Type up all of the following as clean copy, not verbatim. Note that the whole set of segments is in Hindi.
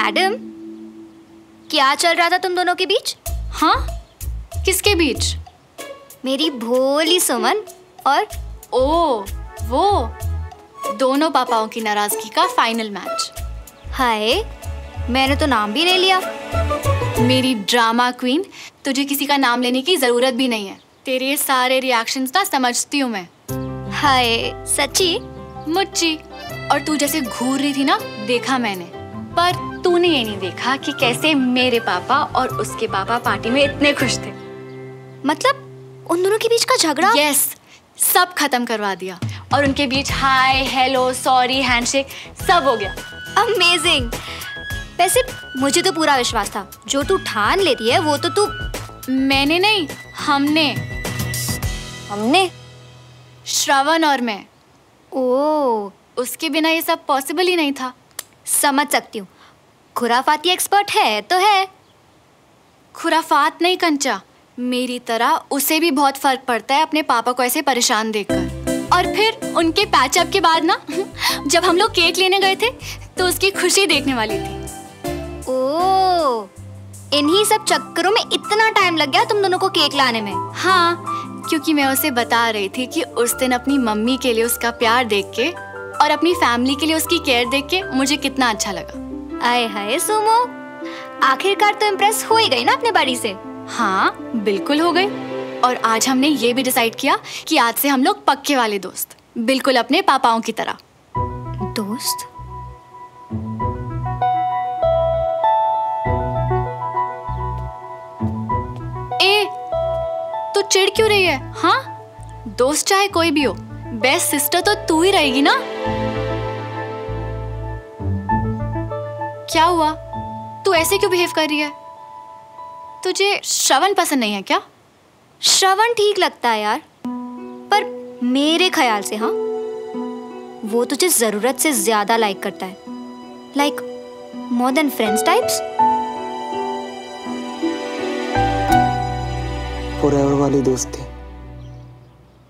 मैडम, क्या चल रहा था तुम दोनों के बीच? हाँ, किसके बीच? मेरी भोली सुमन और वो दोनों पापाओं की नाराजगी का फाइनल मैच। हाय, मैंने तो नाम भी नहीं लिया। मेरी ड्रामा क्वीन, तुझे किसी का नाम लेने की जरूरत भी नहीं है। तेरे ये सारे रिएक्शंस ना समझती हूँ मैं। हाय, सच्ची? मुच्ची। और तू जैसे घूर रही थी ना, देखा मैंने। पर तूने ये नहीं देखा कि कैसे मेरे पापा और उसके पापा पार्टी में इतने खुश थे। मतलब उन दोनों के बीच का झगड़ा? यस, सब खत्म करवा दिया और उनके बीच हाय, हेलो, सॉरी, हैंडशेक सब हो गया। अमेजिंग। वैसे मुझे तो पूरा विश्वास था, जो तू ठान लेती है वो तो तू। मैंने नहीं, हमने श्रवण और मैं। ओह, उसके बिना ये सब पॉसिबल ही नहीं था। समझ सकती हूँ, खुराफाती एक्सपर्ट है तो है। खुराफात नहीं कंचा, मेरी तरह उसे भी बहुत फर्क पड़ता है अपने पापा को ऐसे परेशान देखकर। और फिर उनके पैचअप के बाद ना जब हम लोग केक लेने गए थे तो उसकी खुशी देखने वाली थी। ओह, इन्हीं सब चक्करों में इतना टाइम लग गया तुम दोनों को केक लाने में? हाँ, क्योंकि मैं उसे बता रही थी कि उस दिन अपनी मम्मी के लिए उसका प्यार देख के और अपनी फैमिली के लिए उसकी केयर देख के मुझे कितना अच्छा लगा। आए हाय सुमो, आखिरकार तो इम्प्रेस हो ही गई ना अपने बड़ी से। हाँ, बिल्कुल हो गई। और आज हमने ये भी डिसाइड किया कि आज से हम लोग पक्के वाले दोस्त, बिल्कुल अपने पापाओं की तरह। दोस्त? ए, तू चिढ़ क्यों रही है? हाँ, दोस्त चाहे कोई भी हो, बेस्ट सिस्टर तो तू ही रहेगी ना। क्या हुआ? तू ऐसे क्यों बिहेव कर रही है? तुझे श्रवण पसंद नहीं है क्या? श्रवण ठीक लगता है यार, पर मेरे ख्याल से हाँ, वो तुझे जरूरत से ज्यादा लाइक करता है। Like more than friends types. Forever वाली दोस्ती।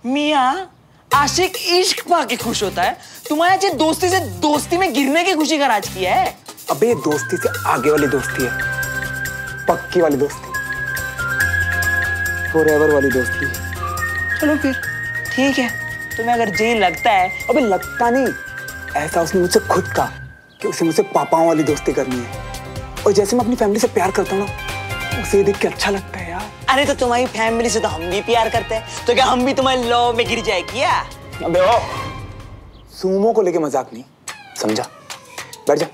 मियाँ, आशिक इश्क पाके खुश होता है, तुम्हारे दोस्ती से दोस्ती में गिरने की खुशी का राज किया है। अबे ये दोस्ती से आगे वाली दोस्ती है, पक्की वाली दोस्ती, फॉरएवर वाली दोस्ती। चलो फिर ठीक है, तुम्हें अगर जी लगता है। अबे लगता नहीं, ऐसा उसने मुझसे खुद कहा कि उसे मुझसे पापाओं वाली दोस्ती करनी है। और जैसे मैं अपनी फैमिली से प्यार करता हूँ ना, उसे देख के अच्छा लगता है यार। अरे तो तुम्हारी फैमिली से तो हम भी प्यार करते हैं, तो क्या हम भी तुम्हारे लव में गिर जाए क्या? अबे ओ, सुमो को लेके मजाक नहीं, समझा? बैठ जा।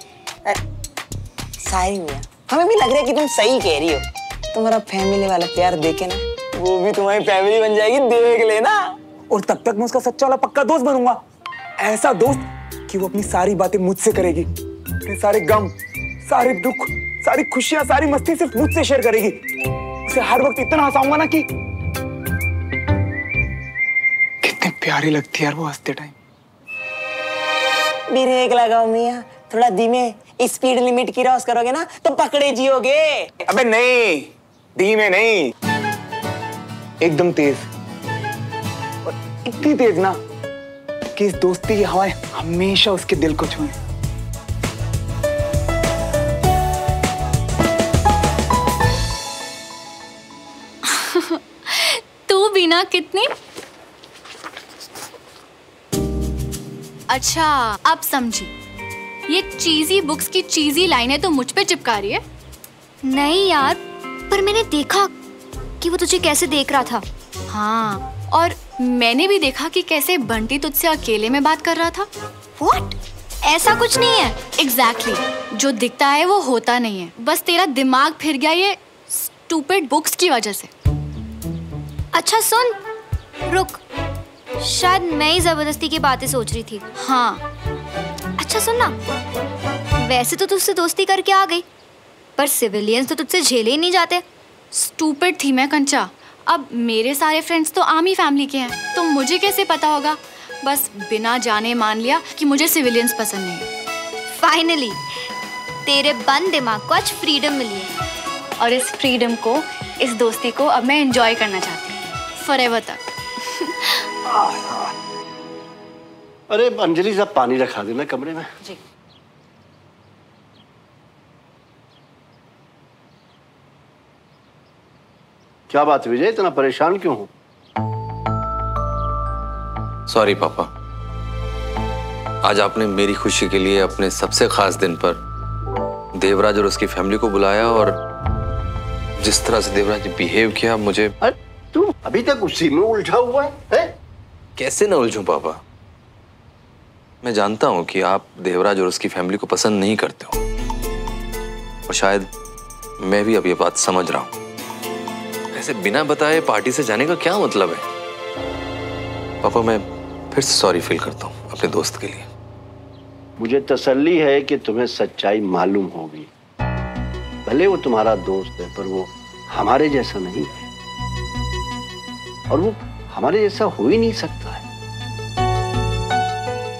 सारी मियाँ, हमें भी लग रहा है कि तुम सही कह रही हो। तुम्हारा फैमिली वाला प्यार देखे ना, वो भी तुम्हारी फैमिली बन जाएगी, देख लेना। और तब तक मैं उसका सच्चा वाला पक्का दोस्त बनूंगा। ऐसा दोस्त कि वो अपनी सारी बातें मुझसे करेगी, अपने सारे गम, सारे दुख, सारी खुशियां, सारी मस्ती सिर्फ मुझसे शेयर करेगी। उसे हर वक्त इतना हंसाऊंगा ना कि कितनी प्यारी लगती है यार वो हंसते टाइम। ब्रेक लगाओ मियाँ, थोड़ा धीमे। स्पीड लिमिट की क्रॉस करोगे ना तो पकड़े जियोगे। अबे नहीं, धीमे नहीं, एकदम तेज। और इतनी तेज ना कि इस दोस्ती की हवाएं हमेशा उसके दिल को छुएं। तू बिना कितनी। अच्छा, अब समझी। ये चीजी बुक्स की चीजी लाइनें तो मुझ पे चिपका रही है। नहीं यार, पर मैंने देखा कि वो तुझे कैसे देख रहा था। हाँ, और मैंने भी देखा कि कैसे बंटी तुझसे अकेले में बात कर रहा था। What? ऐसा कुछ नहीं है। Exactly. जो दिखता है वो होता नहीं है, बस तेरा दिमाग फिर गया ये स्टूपिड बुक्स की वजह से। अच्छा सुन, रुक, शायद मैं ही जबरदस्ती की बातें सोच रही थी। हाँ। अच्छा सुन ना, वैसे तो तुझसे दोस्ती करके आ गई, पर सिविलियंस तो तुझसे झेले ही नहीं जाते। स्टूपिड थी मैं कंचा। अब मेरे सारे फ्रेंड्स तो आर्मी फैमिली के हैं, तो मुझे कैसे पता होगा? बस बिना जाने मान लिया कि मुझे सिविलियंस पसंद नहीं है। फाइनली तेरे बंद दिमाग को आज फ्रीडम मिली है। और इस फ्रीडम को, इस दोस्ती को अब मैं एंजॉय करना चाहती हूँ, फॉरएवर तक। अरे अंजलि, सब पानी रखा देना कमरे में। जी। क्या बात विजय, इतना परेशान क्यों हो? सॉरी पापा, आज आपने मेरी खुशी के लिए अपने सबसे खास दिन पर देवराज और उसकी फैमिली को बुलाया, और जिस तरह से देवराज ने बिहेव किया, मुझे तू अभी तक उसी में उलझा हुआ है? कैसे न उलझूं पापा? मैं जानता हूं कि आप देवराज और उसकी फैमिली को पसंद नहीं करते हो, और शायद मैं भी अब ये बात समझ रहा हूं। ऐसे बिना बताए पार्टी से जाने का क्या मतलब है? पापा मैं फिर से सॉरी फील करता हूं अपने दोस्त के लिए। मुझे तसल्ली है कि तुम्हें सच्चाई मालूम होगी। भले वो तुम्हारा दोस्त है, पर वो हमारे जैसा नहीं है, और वो हमारे जैसा हो ही नहीं सकता है।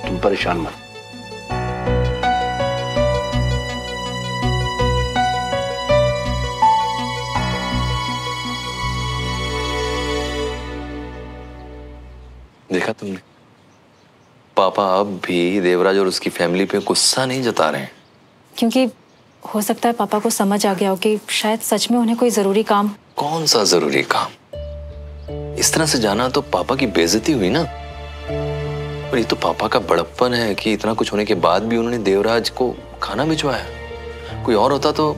तुम परेशान मत। देखा तुमने, पापा अब भी देवराज और उसकी फैमिली पे गुस्सा नहीं जता रहे हैं। क्योंकि हो सकता है पापा को समझ आ गया हो कि शायद सच में उन्हें कोई जरूरी काम। कौन सा जरूरी काम? इस तरह से जाना तो पापा की बेइज्जती हुई ना। पर ये तो पापा का बड़प्पन है कि इतना कुछ होने के बाद भी उन्होंने देवराज को खाना भिजवाया। कोई और होता तो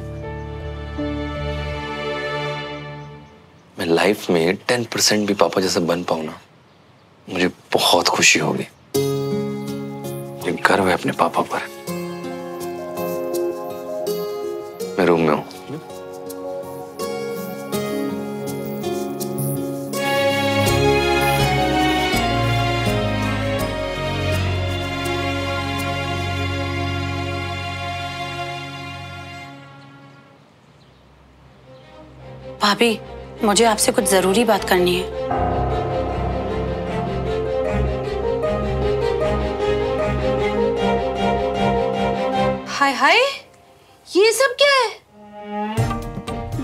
मैं लाइफ में 10% भी पापा जैसा बन पाऊं ना, मुझे बहुत खुशी होगी। मुझे गर्व है अपने पापा पर। मैं रूम में हूं। भाभी, मुझे आपसे कुछ जरूरी बात करनी है। हाय हाय, ये सब क्या है?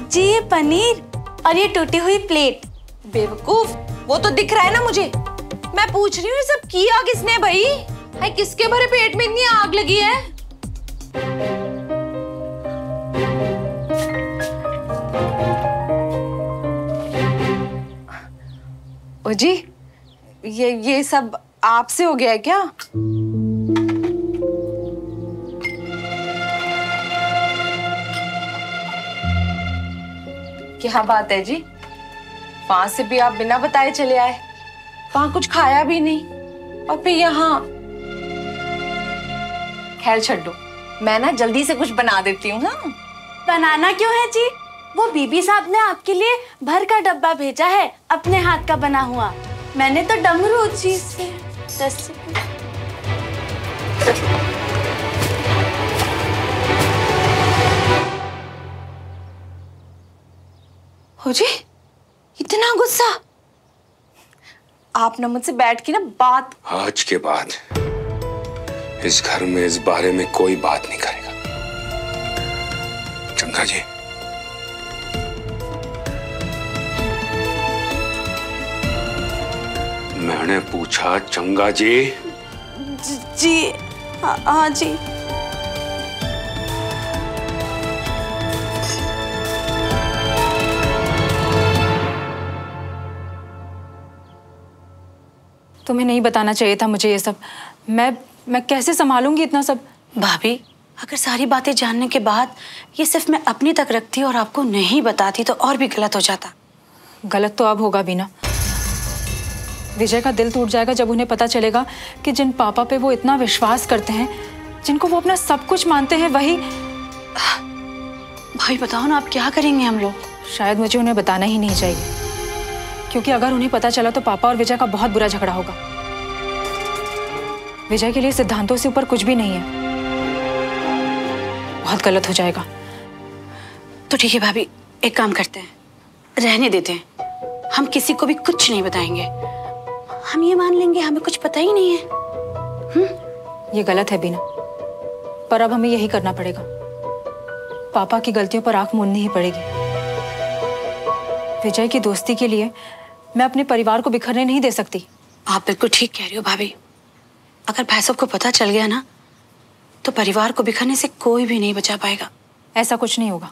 जी ये पनीर और ये टूटी हुई प्लेट। बेवकूफ, वो तो दिख रहा है ना मुझे। मैं पूछ रही हूँ ये सब किया किसने भाई? हाय, किसके भरे पेट में इतनी आग लगी है? ओ जी, ये सब आपसे हो गया है क्या? क्या बात है जी, वहां से भी आप बिना बताए चले आए, वहां कुछ खाया भी नहीं, और फिर यहाँ। खैर छोड़ो, मैं ना जल्दी से कुछ बना देती हूँ। हाँ, बनाना क्यों है जी? वो बीबी साहब ने आपके लिए भर का डब्बा भेजा है, अपने हाथ का बना हुआ। मैंने तो डमरू जी से 10 हो जी, इतना गुस्सा? आप ना मुझसे बैठ के ना बात। आज के बाद इस घर में इस बारे में कोई बात नहीं करेगा, चंगा जी। मैंने पूछा चंगा जी। जी हाँ जी। तुम्हें नहीं बताना चाहिए था मुझे ये सब। मैं कैसे संभालूंगी इतना सब? भाभी, अगर सारी बातें जानने के बाद ये सिर्फ मैं अपनी तक रखती और आपको नहीं बताती तो और भी गलत हो जाता। गलत तो अब होगा भी ना। विजय का दिल टूट जाएगा जब उन्हें पता चलेगा कि जिन पापा पे वो इतना विश्वास करते हैं, जिनको वो अपना सब कुछ मानते हैं, वही। भाई बताओ ना, आप क्या करेंगे हम लोग? शायद मुझे उन्हें बताना ही नहीं चाहिए, क्योंकि अगर उन्हें पता चला तो पापा और विजय का बहुत बुरा झगड़ा होगा। विजय के लिए सिद्धांतों से ऊपर कुछ भी नहीं है। बहुत गलत हो जाएगा। तो ठीक है भाभी, एक काम करते हैं, रहने देते हैं। हम किसी को भी कुछ नहीं बताएंगे। हम ये मान लेंगे हमें कुछ पता ही नहीं है। ये गलत है बीना, पर अब हमें यही करना पड़ेगा। पापा की गलतियों पर आंख मूंदनी ही पड़ेगी। विजय की दोस्ती के लिए मैं अपने परिवार को बिखरने नहीं दे सकती। आप बिल्कुल ठीक कह रही हो भाभी। अगर भाई साहब को पता चल गया ना, तो परिवार को बिखरने से कोई भी नहीं बचा पाएगा। ऐसा कुछ नहीं होगा।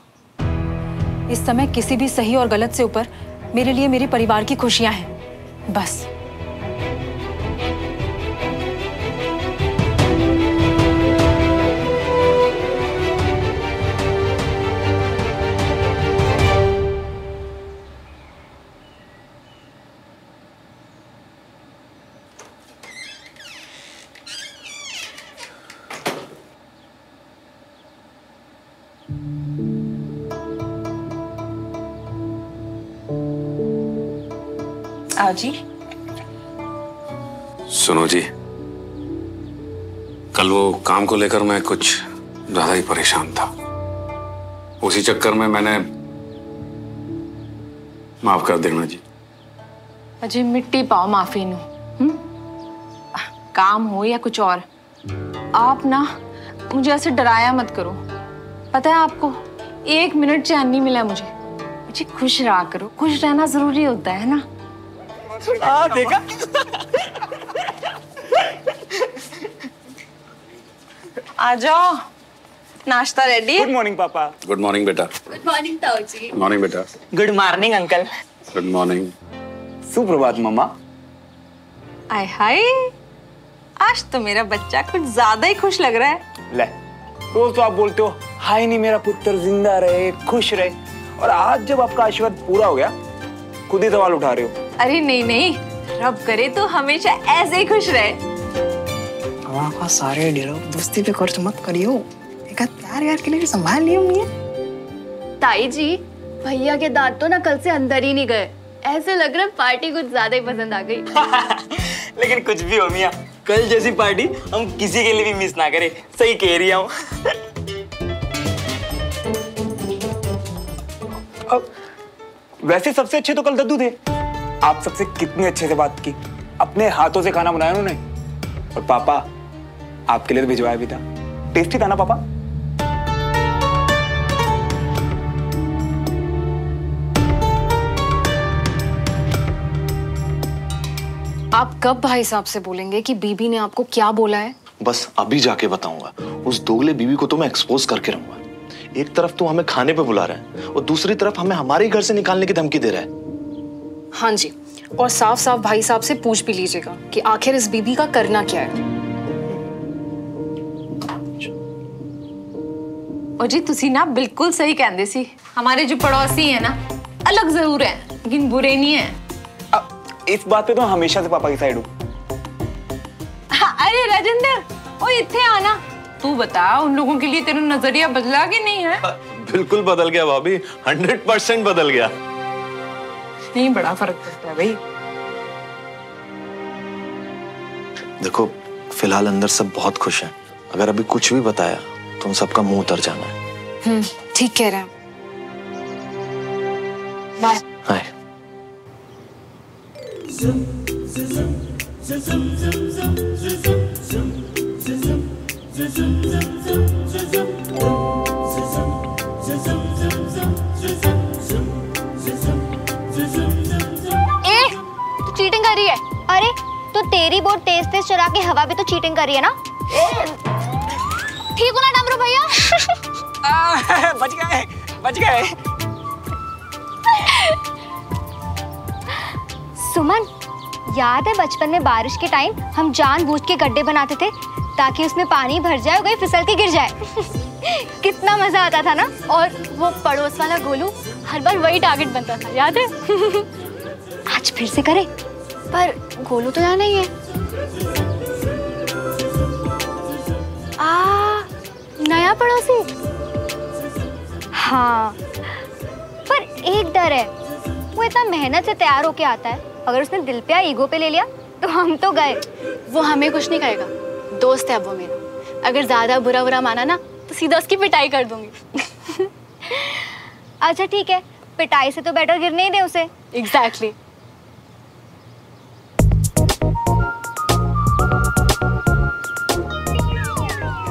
इस समय किसी भी सही और गलत से ऊपर मेरे लिए मेरे परिवार की खुशियां हैं, बस। आओ जी। सुनो जी, कल वो काम को लेकर मैं कुछ ज्यादा ही परेशान था। उसी चक्कर में मैंने, माफ कर देना जी। अजय मिट्टी पाओ माफी नु। काम हो या कुछ और, आप ना मुझे ऐसे डराया मत करो। पता है आपको, 1 मिनट चैन नहीं मिला मुझे। मुझे खुश रहा करो, खुश रहना जरूरी होता है ना। देखा? आ जाओ, नाश्ता रेडी। गुड मॉर्निंग पापा। गुड मॉर्निंग बेटा। गुड मॉर्निंग ताऊ जी। गुड मॉर्निंग बेटा। Good morning uncle. Good morning. सुप्रभात मम्मा। आय हाय, आज तो मेरा बच्चा कुछ ज्यादा ही खुश लग रहा है। ले, रोज तो आप बोलते हो हाय नहीं मेरा पुत्र जिंदा रहे, खुश रहे, और आज जब आपका आशीर्वाद पूरा हो गया खुद ही सवाल उठा रहे हो। अरे नहीं नहीं, रब करे तो हमेशा ऐसे ही खुश रहे। का सारे डिलो दोस्ती पे खर्च मत करियो। एक प्यार यार के लिए संभाल लियो मियां। ताई जी, भैया के दांत तो ना कल से अंदर ही नहीं गए। ऐसे लग रहा है पार्टी कुछ ज्यादा ही पसंद आ गई। लेकिन कुछ भी हो मियां, कल जैसी पार्टी हम किसी के लिए भी मिस ना करें। सही कह रही हूँ। वैसे सबसे अच्छे तो कल दद्दू थे। आप सबसे कितने अच्छे से बात की, अपने हाथों से खाना बनाया उन्होंने। और पापा आपके लिए तो भिजवाया भी था। टेस्टी था ना पापा? आप कब भाई साहब से बोलेंगे कि बीबी ने आपको क्या बोला है? बस अभी जाके बताऊंगा। उस दोगले बीवी को तो मैं एक्सपोज करके रहूंगा। एक तरफ तो हमें खाने पे बुला रहा है और दूसरी तरफ हमें हमारे घर से निकालने की धमकी दे रहा है। हाँ जी, और साफ साफ भाई साहब से पूछ भी लीजिएगा कि आखिर इस बीबी का करना क्या है। और जी तुसी ना बिल्कुल सही कहंदे सी। हमारे जो पड़ोसी है ना, अलग जरूर है लेकिन बुरे नहीं है। इस बात पे तो हमेशा से पापा की साइड हूँ। अरे राजेंद्र, ओ इत्थे आना। तू बता, उन लोगों के लिए तेरा नजरिया बदला कि नहीं है? बिल्कुल बदल गया भाभी, 100% बदल गया। नहीं, बड़ा फर्क पड़ता है भाई। देखो, फिलहाल अंदर सब बहुत खुश हैं। अगर अभी कुछ भी बताया तो उन सबका मुंह उतर जाना है। ठीक कह रहे हैं। बाय। हाय। चीटिंग कर रही है। अरे तो तेरी बोट तेज तेज चला के हवा भी तो चीटिंग कर रही है ना। ठीक हो ना डमरू भैया? बच गए, बच गए। सुमन, याद है बचपन में बारिश के टाइम हम जानबूझ के गड्ढे बनाते थे ताकि उसमें पानी भर जाए और कोई फिसल के गिर जाए। कितना मजा आता था ना। और वो पड़ोस वाला गोलू हर बार वही टारगेट बनता था, याद है? आज फिर से करें? पर गोलू तो यहाँ नहीं है। नया पड़ोसी? हाँ, पर एक डर है। वो इतना मेहनत से तैयार होके आता है, अगर उसने दिल पे या ईगो पे ले लिया तो हम तो गए। वो हमें कुछ नहीं कहेगा, दोस्त है अब वो मेरा। अगर ज्यादा बुरा बुरा माना ना तो सीधा उसकी पिटाई कर दूंगी। अच्छा ठीक है, पिटाई से तो बेटर गिरने ही दे उसे। एग्जैक्टली।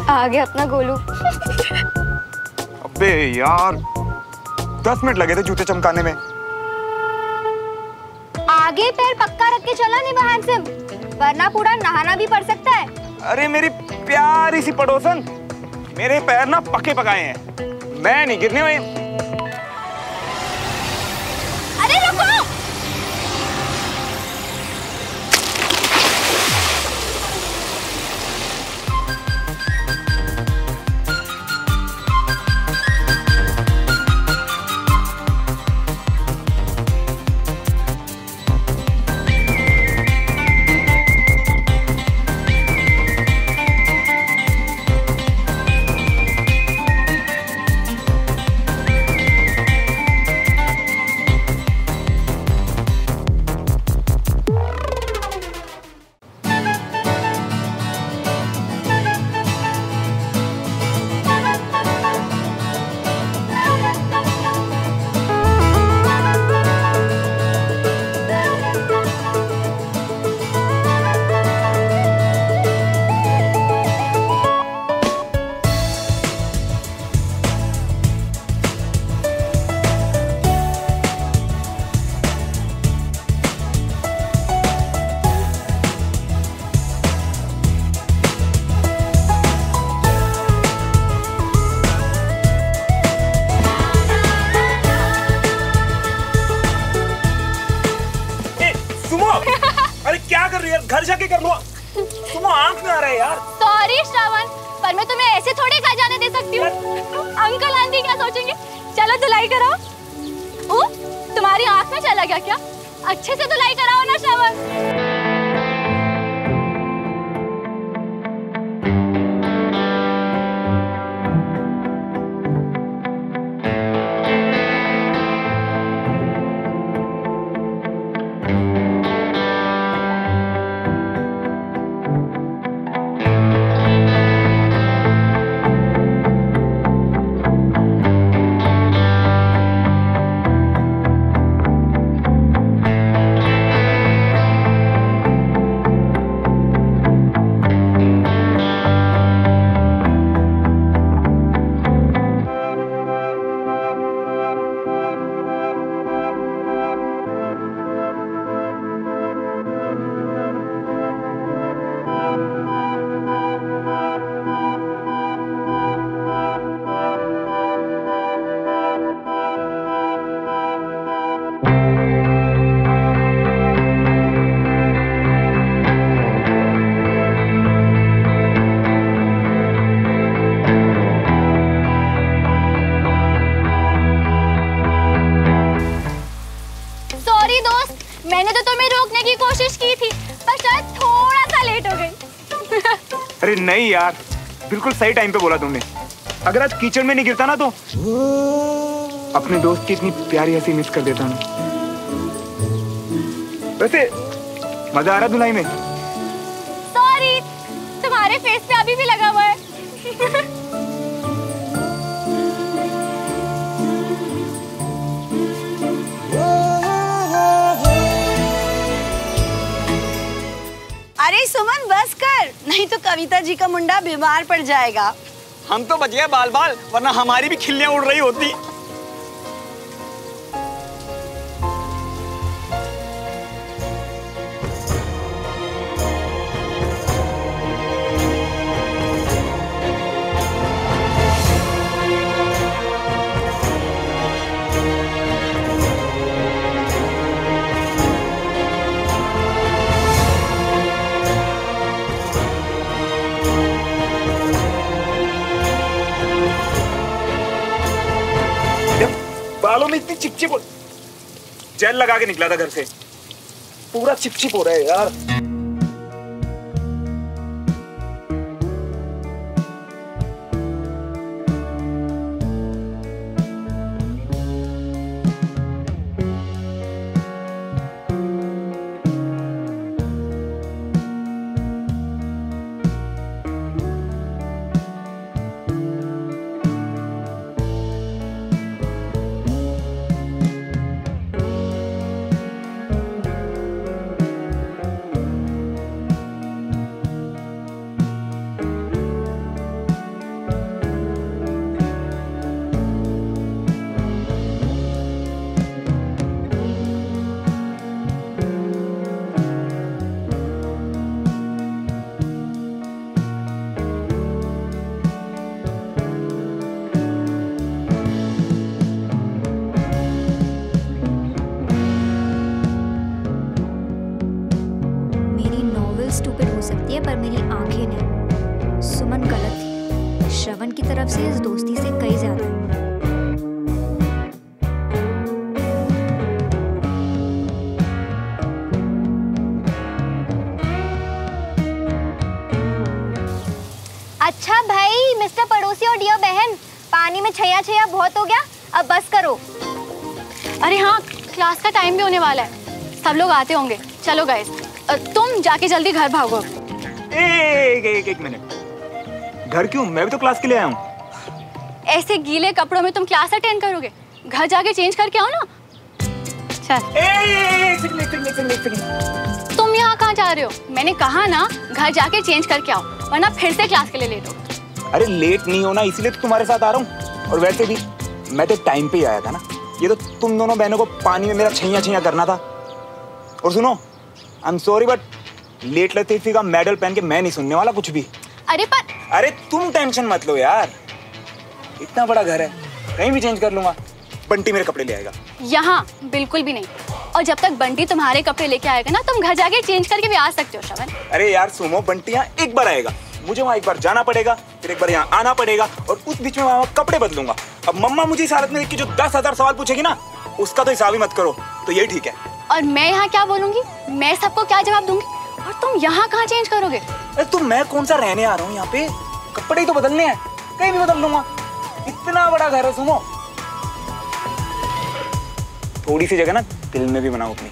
आ गया अपना गोलू। अबे यार, 10 मिनट लगे थे जूते चमकाने में। आगे पैर पक्का रख के चला नहीं बहान से, वरना पूरा नहाना भी पड़ सकता है। अरे मेरी प्यारी सी पड़ोसन, मेरे पैर ना पक्के पकाए हैं, मैं नहीं गिरने वाली। अरे रुको! कर रही है यार? घर जाके कर लो। तुम आंख में आ रहा है यार। सॉरी श्रावण, पर मैं तुम्हें ऐसे थोड़ी घर जाने दे सकती हूँ। अंकल आंटी क्या सोचेंगे? चलो धुलाई कराओ। तुम्हारी आंख में चला गया क्या? अच्छे से धुलाई कराओ ना श्रावण। मैंने तो तुम्हें रोकने की कोशिश की थी, पर शायद थोड़ा सा लेट हो गई। अरे नहीं यार, बिल्कुल सही टाइम पे बोला तुमने। अगर आज कीचड़ में नहीं गिरता ना तो अपने दोस्त की इतनी प्यारी हंसी मिस कर देता ना। वैसे मजा आ रहा धुलाई में? सॉरी, तुम्हारे फेस पे अभी भी लगा हुआ है। अरे सुमन बस कर, नहीं तो कविता जी का मुंडा बीमार पड़ जाएगा। हम तो बच गए बाल बाल, वरना हमारी भी खिल्लियां उड़ रही होती। बालों में इतनी चिपचिप जेल लगा के निकला था घर से, पूरा चिपचिप हो रहा है यार। स्टूपिड हो सकती है पर मेरी आंखें नहीं। सुमन गलत थी, श्रवण की तरफ से इस दोस्ती से कई ज्यादा है। अच्छा भाई मिस्टर पड़ोसी और डियर बहन, पानी में छैया छैया बहुत हो गया, अब बस करो। अरे हाँ, क्लास का टाइम भी होने वाला है, सब लोग आते होंगे। चलो गाइस, तुम जाके जल्दी घर भागो। एक मिनट, घर क्यों? मैं भी तो क्लास के लिए आया हूँ। ऐसे गीले कपड़ों में तुम क्लास अटेंड करोगे? घर जाके चेंज करके आओ ना। चल। तुम यहाँ कहाँ जा रहे हो? मैंने कहा ना घर जाके चेंज करके आओ, वरना फिर से क्लास के लिए लेट हो। अरे लेट नहीं होना इसीलिए तो तुम्हारे साथ आ रहा हूँ, और वैसे भी मैं तो टाइम पे ही आया था ना। ये तो तुम दोनों बहनों को पानी में मेरा छैया छैया करना था। और सुनो, I am sorry but late लतीफी का मेडल पहन के मैं नहीं सुनने वाला कुछ भी। अरे तुम टेंशन मत लो यार, इतना बड़ा घर है, कहीं भी चेंज कर लूंगा। बंटी मेरे कपड़े ले आएगा। यहाँ बिल्कुल भी नहीं। और जब तक बंटी तुम्हारे कपड़े लेके आएगा ना, तुम घर जाके चेंज करके भी आ सकते हो श्रवण। अरे यार सुमो, बंटी यहाँ एक बार आएगा, मुझे वहाँ एक बार जाना पड़ेगा, फिर एक बार यहाँ आना पड़ेगा, और उस बीच में वहाँ कपड़े बदलूंगा। अब मम्मा मुझे इस हालत में देख के जो 10,000 सवाल पूछेगी ना, उसका तो हिसाब ही मत करो। तो यही ठीक है। और मैं यहाँ क्या बोलूंगी? मैं सबको क्या जवाब दूंगी? और तुम यहाँ कहाँ चेंज करोगे? अरे तो मैं कौन सा रहने आ रहा हूँ यहाँ पे, कपड़े ही तो बदलने हैं, कहीं भी बदल लूंगा। इतना बड़ा घर है सुमो, थोड़ी सी जगह ना दिल में भी बनाओ अपनी।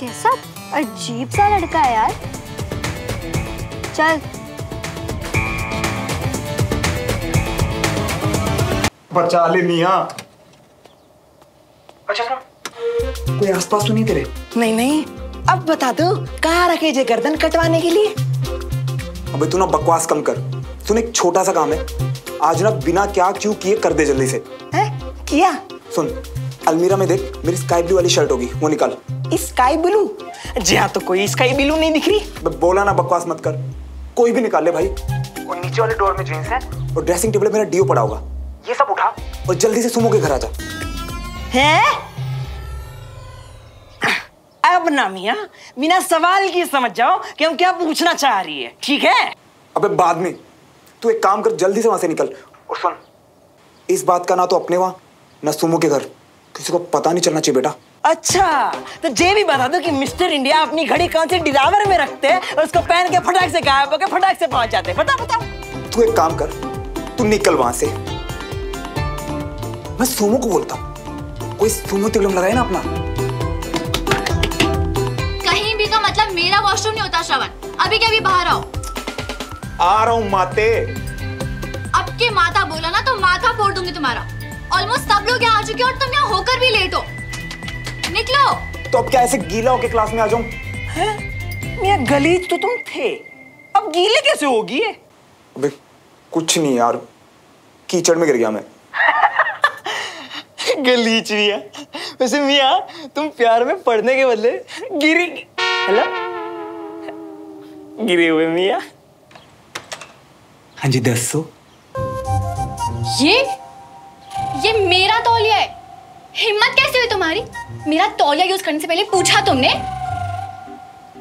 कैसा अजीब सा लड़का है यार। चल बचा ले मियां। अच्छा कोई आसपास तो नहीं तेरे? नहीं नहीं, अब बता दो कहाँ रखे जे गर्दन कटवाने के लिए? अबे तू ना बकवास कम कर। सुन, एक छोटा सा काम है, आज ना बिना क्या क्यों किए कर दे जल्दी से। है? किया? सुन, अलमीरा में देख, मेरी स्काई ब्लू वाली शर्ट होगी, वो निकाल। Sky blue? जी हाँ, तो कोई स्काई ब्लू नहीं दिख रही। बोला ना बकवास मत कर, कोई भी निकाल ले भाई। और नीचे वाले ड्रॉअर में जींस है, और ड्रेसिंग टेबल में मेरा डीओ पड़ा होगा, ये सब उठा और जल्दी से सुमो के घर आ जा। है? अब ना मियां, बिना सवाल की समझ जाओ कि हम क्या पूछना चाह रही है, ठीक है? अबे बाद में, तू एक काम कर, जल्दी से वहां से निकल। और सुन, इस बात का ना तो अपने वहां ना सुमो के घर किसी को पता नहीं चलना चाहिए बेटा। अच्छा, तो ये भी बता दो कि मिस्टर इंडिया अपनी घड़ी कौन से डिरावर में रखते हैं और उसको पहन के फटाक से गायब होकर फटाक से पहुंच जाते हैं? बता। तू एक काम कर, तू निकल वहां से। मैं सुमो को बोलता हूँ, कोई सुमो तिगड़म लगाए ना अपना। कहीं भी का मतलब मेरा वॉशरूम नहीं होता श्रवण। अभी क्या भी बाहर आओ। आ रहा हूँ माते। अब के माता बोला ना तो माथा फोड़ दूंगी तुम्हारा। ऑलमोस्ट सब लोग यहाँ आ चुके और तुम यहाँ होकर भी लेट हो। निकलो। तो अब क्या ऐसे गीला होके क्लास में आ जाऊं? मियां गलीज तो तुम थे, अब गीले कैसे होगी? अबे कुछ नहीं यार, कीचड़ में गिर गया मैं। गलीच मियां। वैसे मियां, तुम प्यार में पड़ने के बदले हेलो गिरे हुए मियां। हाँ जी, 10 ये मेरा तौलिया है। हिम्मत कैसे हुई तुम्हारी? मेरा तौलिया यूज करने से पहले पूछा तुमने?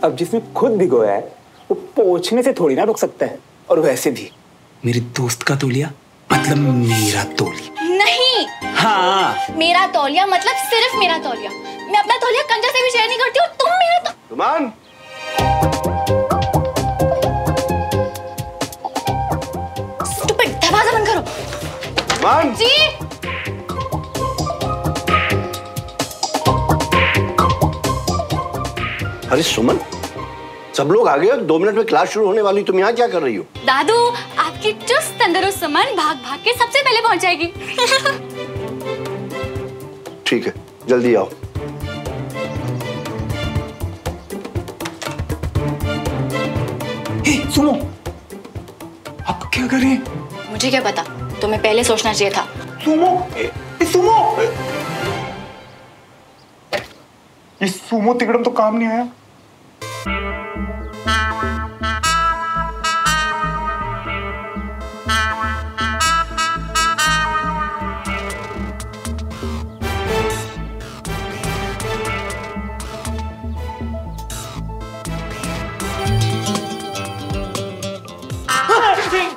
अब जिसमें खुद भिगोया है वो पोंछने से थोड़ी ना रुक सकता है। और वैसे भी मेरे दोस्त का तौलिया मतलब मेरा तौलिया नहीं। हाँ, मेरा तौलिया मतलब सिर्फ मेरा तौलिया। मैं अपना तौलिया कंजा से भी शेयर नहीं करती और तुम मेरा सुमन, स्टूपिड, दरवाजा बंद करो। सुमन जी। अरे सुमन, सब लोग आ गए, 2 मिनट में क्लास शुरू होने वाली, तुम यहाँ क्या कर रही हो? दादू, आपकी चुस्त तंदुरुस्त सुमन भाग भाग के सबसे पहले पहुंच जाएगी। ठीक है, जल्दी आओ। सुनो, आप क्या कर रहे हैं? मुझे क्या पता, तुम्हें पहले सोचना चाहिए था। सुमो, सुमो, ये सुमो तिगड़म तो काम नहीं आया।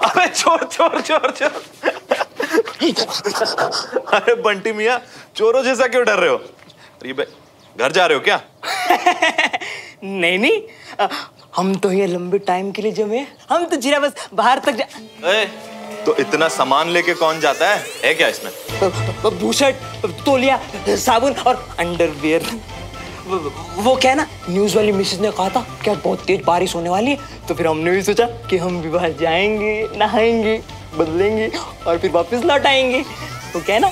अबे चोर चोर चोर चोर। अरे बंटी मियां, चोरों जैसा क्यों डर रहे हो? अरे घर जा रहे हो क्या? नहीं, हम तो ये लंबे टाइम के लिए जमे, हम तो जीरा बस बाहर तक तो इतना सामान लेके कौन जाता है क्या इसमें? बुशर्ट, तौलिया, साबुन और अंडरवियर। वो क्या है ना, न्यूज वाली मिसेज ने कहा था क्या बहुत तेज बारिश होने वाली है, तो फिर हमने भी सोचा कि हम भी बाहर जाएंगे, नहाएंगे, बदलेंगे और फिर वापस लौट आएंगे। तो क्या है ना,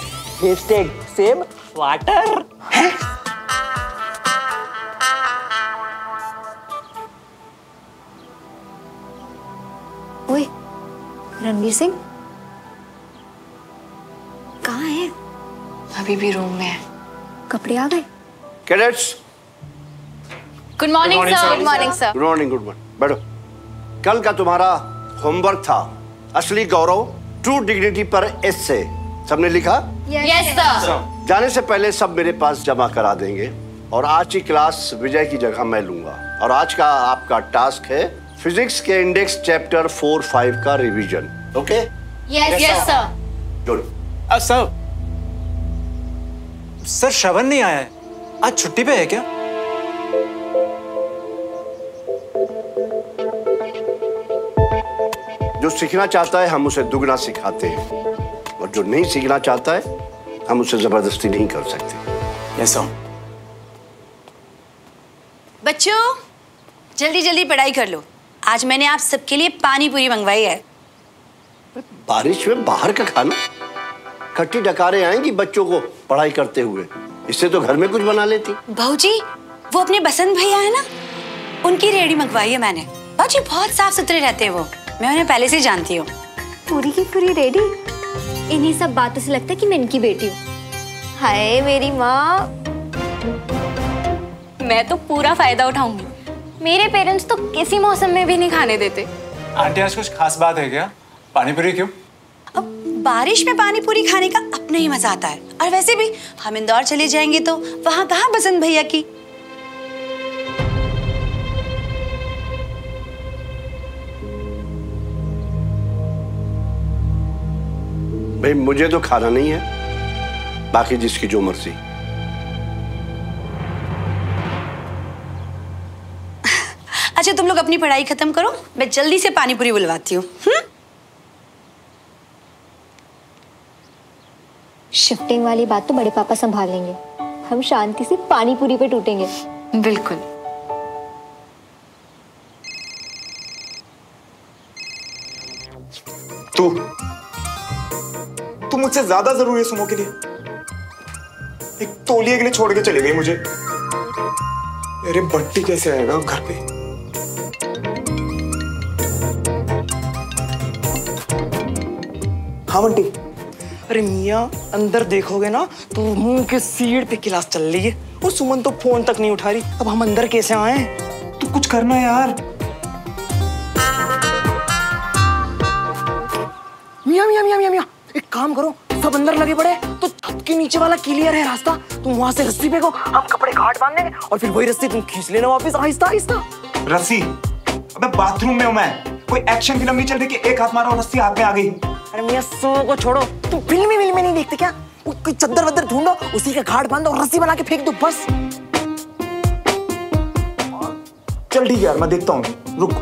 #सेव वाटर। ओए, रणवीर सिंह कहाँ है? अभी भी रूम में है। कपड़े आ गए? Cadets, good morning sir. Good morning sir. Good morning, good morning. बैठो। कल का तुम्हारा होमवर्क था असली गौरव, ट्रू डिग्निटी पर एस्से। सबने लिखा? Yes sir. जाने से पहले सब मेरे पास जमा करा देंगे और आज की क्लास विजय की जगह मैं लूंगा। और आज का आपका टास्क है फिजिक्स के इंडेक्स चैप्टर 4-5 का revision. Okay? Yes sir. Good. Sir Shravan नहीं आया है, आज छुट्टी पे है क्या? जो सीखना चाहता है हम उसे दुगना सिखाते हैं और जो नहीं सीखना चाहता है हम उसे जबरदस्ती नहीं कर सकते। Yes sir. बच्चों जल्दी जल्दी पढ़ाई कर लो, आज मैंने आप सबके लिए पानी पूरी मंगवाई है। बारिश में बाहर का खाना? खट्टी डकारें आएंगी बच्चों को पढ़ाई करते हुए, इससे तो घर में कुछ बना लेती। भाऊजी वो अपने बसंत भैया है ना, उनकी रेहड़ी मंगवाई है मैंने। भाऊजी बहुत साफ सुथरे रहते हैं वो, मैं उन्हें पहले से जानती हूँ। पूरी की पूरी रेडी? इन्हीं सब बातों से लगता है कि मैं इनकी बेटी हूँ। हाय मेरी माँ। मैं तो पूरा फायदा उठाऊंगी। मेरे पेरेंट्स तो किसी मौसम में भी नहीं खाने देते। आंटी आज कुछ खास बात है क्या? पानी पूरी क्यों? अब बारिश में पानी पूरी खाने का अपना ही मजा आता है, और वैसे भी हम इंदौर चले जाएंगे तो वहाँ कहाँ बसंत भैया की। भाई मुझे तो खाना नहीं है, बाकी जिसकी जो मर्जी। अच्छा तुम लोग अपनी पढ़ाई खत्म करो, मैं जल्दी से पानी पूरी बुलवाती हूँ। शिफ्टिंग वाली बात तो बड़े पापा संभाल लेंगे, हम शांति से पानी पूरी पे टूटेंगे। बिल्कुल। तू मुझसे ज्यादा जरूरी है सुमो के लिए। एक तौलिए के लिए छोड़ के चली गई मुझे। अरे बट्टी कैसे आएगा घर पे? हाँ बंटी। अरे मियाँ अंदर देखोगे ना तो मुंह के सीट पे क्लास चल रही है और सुमन तो फोन तक नहीं उठा रही। अब हम अंदर कैसे आए? तू कुछ करना यार। मियाँ मियाँ मियाँ मियाँ एक काम करो, सब अंदर लगे पड़े तो छत के नीचे वाला क्लियर है रास्ता, तुम वहां से रस्सी फेंको, हम कपड़े घाट बांध देंगे और फिर वही रस्सी तुम खींच लेना वापस आहिस्ता आहिस्ता। रस्सी? अबे बाथरूम में हूं मैं, कोई एक्शन फिल्म नहीं चल रही कि एक हाथ मारा और रस्सी हाथ में आ गई। अरे मियाँ सो को छोड़ो, तुम फिल्म नहीं देखते क्या? कोई चद्दर वद्दर ढूंढो, उसी का घाट बांधो और रस्सी बना के फेंक दो बस। चल ठीक है यार, मैं देखता हूँ, रुक।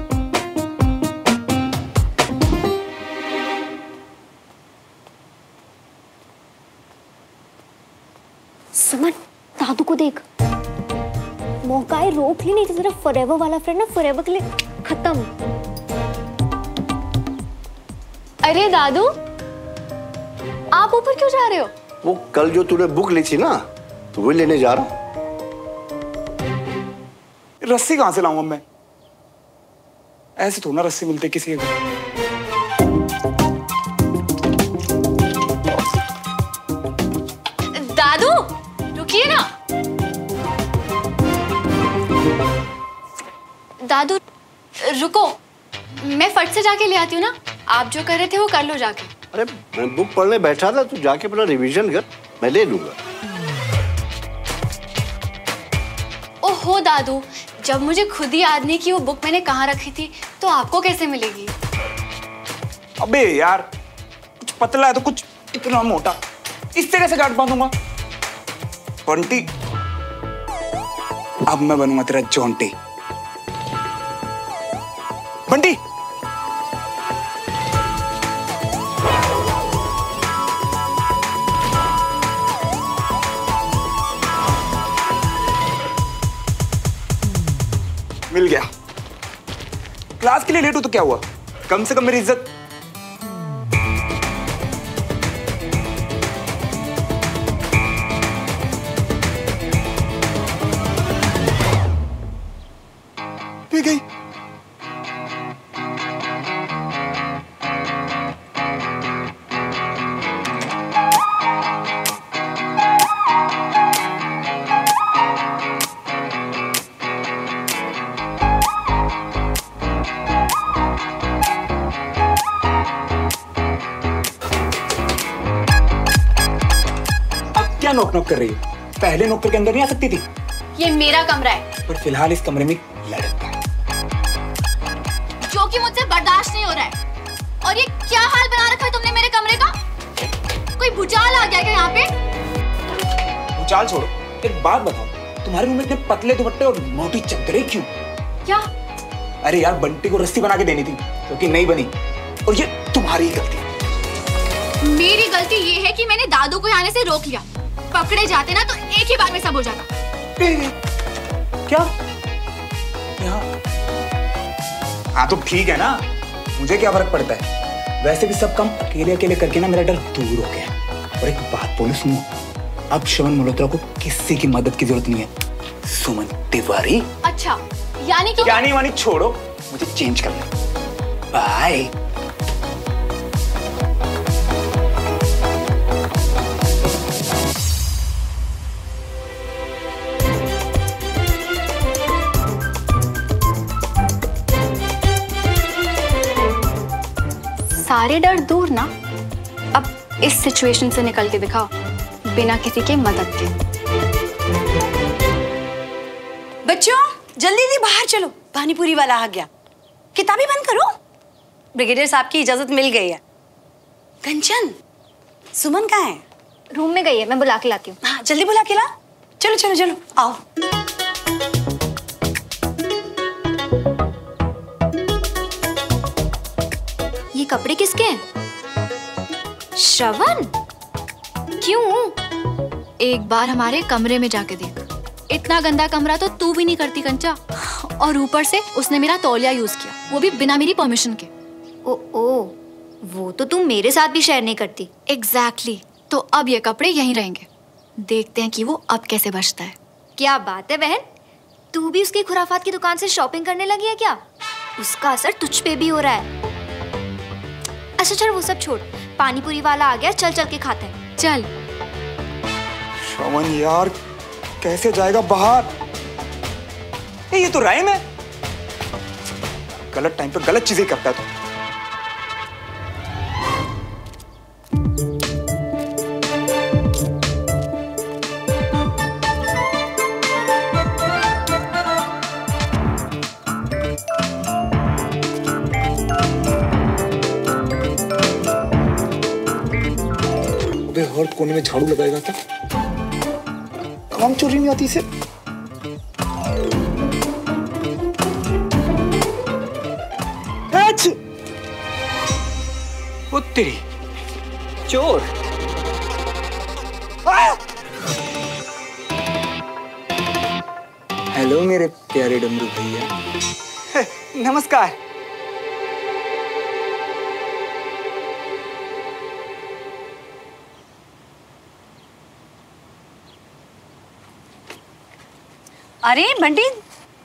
सुमन दादू को देख, मौका है, रोक ली, नहीं तो तेरा फॉरएवर वाला फ्रेंड ना फॉरएवर के लिए खत्म। अरे दादू आप ऊपर क्यों जा रहे हो? वो कल जो तूने बुक ली थी ना, तो वो लेने जा रहा हूं। रस्सी कहां से लाऊंगा मैं? ऐसे थोड़ा ना रस्सी मिलती किसी के। दादू रुकिए ना। दादू रुको, मैं फट से जाके ले आती हूँ ना, आप जो कर रहे थे वो कर लो जाके। अरे मैं बुक पढ़ने बैठा था, तू जाके अपना रिवीजन कर, मैं ले लूंगा। ओहो दादू, जब मुझे खुद ही याद नहीं कि वो बुक मैंने कहाँ रखी थी तो आपको कैसे मिलेगी? अबे यार कुछ पतला है तो कुछ इतना मोटा, इससे कैसे गांठ बांधूंगा? बंटी अब मैं बनूंगा तेरा जॉन्टी। बंटी मिल गया। क्लास के लिए लेट हो तो क्या हुआ, कम से कम मेरी इज्जत। पी गई। कर रही हो? पहले नॉक करके अंदर नहीं आ सकती थी? ये मेरा कमरा है। पर फिलहाल इस कमरे में लड़का है जो कि मुझसे बर्दाश्त नहीं हो रहा है। और ये क्या हाल बना रखा है तुमने मेरे कमरे का? कोई भूचाल आ गया क्या यहाँ पे? भूचाल छोड़ो, एक बात बताओ, तुम्हारे रूम में इतने पतले दुपट्टे और मोटी चादरें क्यों? क्या? अरे यार, बंटी को रस्सी बना के देनी थी क्योंकि नहीं बनी, और ये तुम्हारी ही गलती है। मेरी गलती ये है कि मैंने दादू को आने से रोक लिया। पकड़े जाते ना तो एक ही बार में सब हो जाता। क्या? यहाँ? हाँ तो ठीक है ना, मुझे क्या फर्क पड़ता है? वैसे भी सब काम अकेले अकेले करके ना मेरा डर दूर हो गया। और एक बात बोलो, सुनो, अब श्रवण मल्होत्रा को किसी की मदद की जरूरत नहीं है। सुमन तिवारी। अच्छा, यानी कि यानी वानी छोड़ो, मुझे चेंज करना है। बाय। सारे डर दूर ना, अब इस सिचुएशन से निकल के दिखाओ बिना किसी के मदद के। बच्चों जल्दी जल्दी बाहर चलो, पानीपुरी वाला आ गया। किताबें बंद करो, ब्रिगेडियर साहब की इजाजत मिल गई है। कंचन, सुमन कहाँ है? रूम में गई है, मैं बुला के लाती हूँ। हाँ जल्दी बुला के ला। चलो चलो चलो आओ। ये कपड़े किसके हैं? श्रवण, क्यों? एक बार हमारे कमरे में जाके देख, इतना गंदा कमरा तो तू भी नहीं करती कंचा। और ऊपर से उसने मेरा तौलिया यूज किया, वो भी बिना मेरी परमिशन के। ओ, वो तो तुम मेरे साथ भी शेयर नहीं करती। एग्जैक्टली। तो अब ये कपड़े यहीं रहेंगे, देखते हैं कि वो अब कैसे बचता है। क्या बात है बहन, तू भी उसकी खुराफात की दुकान से शॉपिंग करने लगी है क्या? उसका असर तुझ पे भी हो रहा है। अच्छा चल वो सब छोड़, पानीपुरी वाला आ गया, चल चल के खाते हैं। चल। श्रवण यार, कैसे जाएगा बाहर? ये तो राइम है। गलत टाइम पे गलत चीजें करता है तो। अबे हर कोने में झाड़ू लगाएगा क्या? काम चोरी नहीं आती इसे। वो तेरी चोर। हेलो मेरे प्यारे डमरू भैया। नमस्कार। अरे बंटी,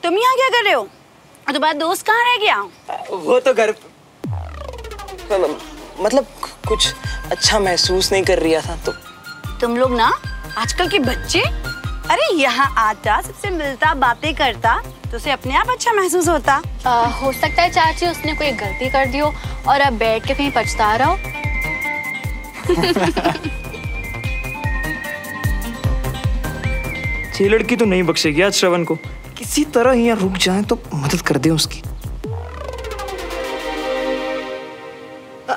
तुम यहाँ क्या कर रहे हो? और तुम्हारा दोस्त कहाँ रह गया? वो तो घर, मतलब कुछ अच्छा महसूस नहीं कर रहा था तो। तुम लोग ना आजकल के बच्चे, अरे यहाँ आता, सबसे मिलता, बातें करता तो उसे अपने आप अच्छा महसूस होता। हो सकता है चाची उसने कोई गलती कर दी हो और अब बैठ के कहीं पछता रहा हो। ये लड़की तो नहीं बख्शेगी आज श्रवण को। किसी तरह यहाँ रुक जाए तो मदद कर दे उसकी।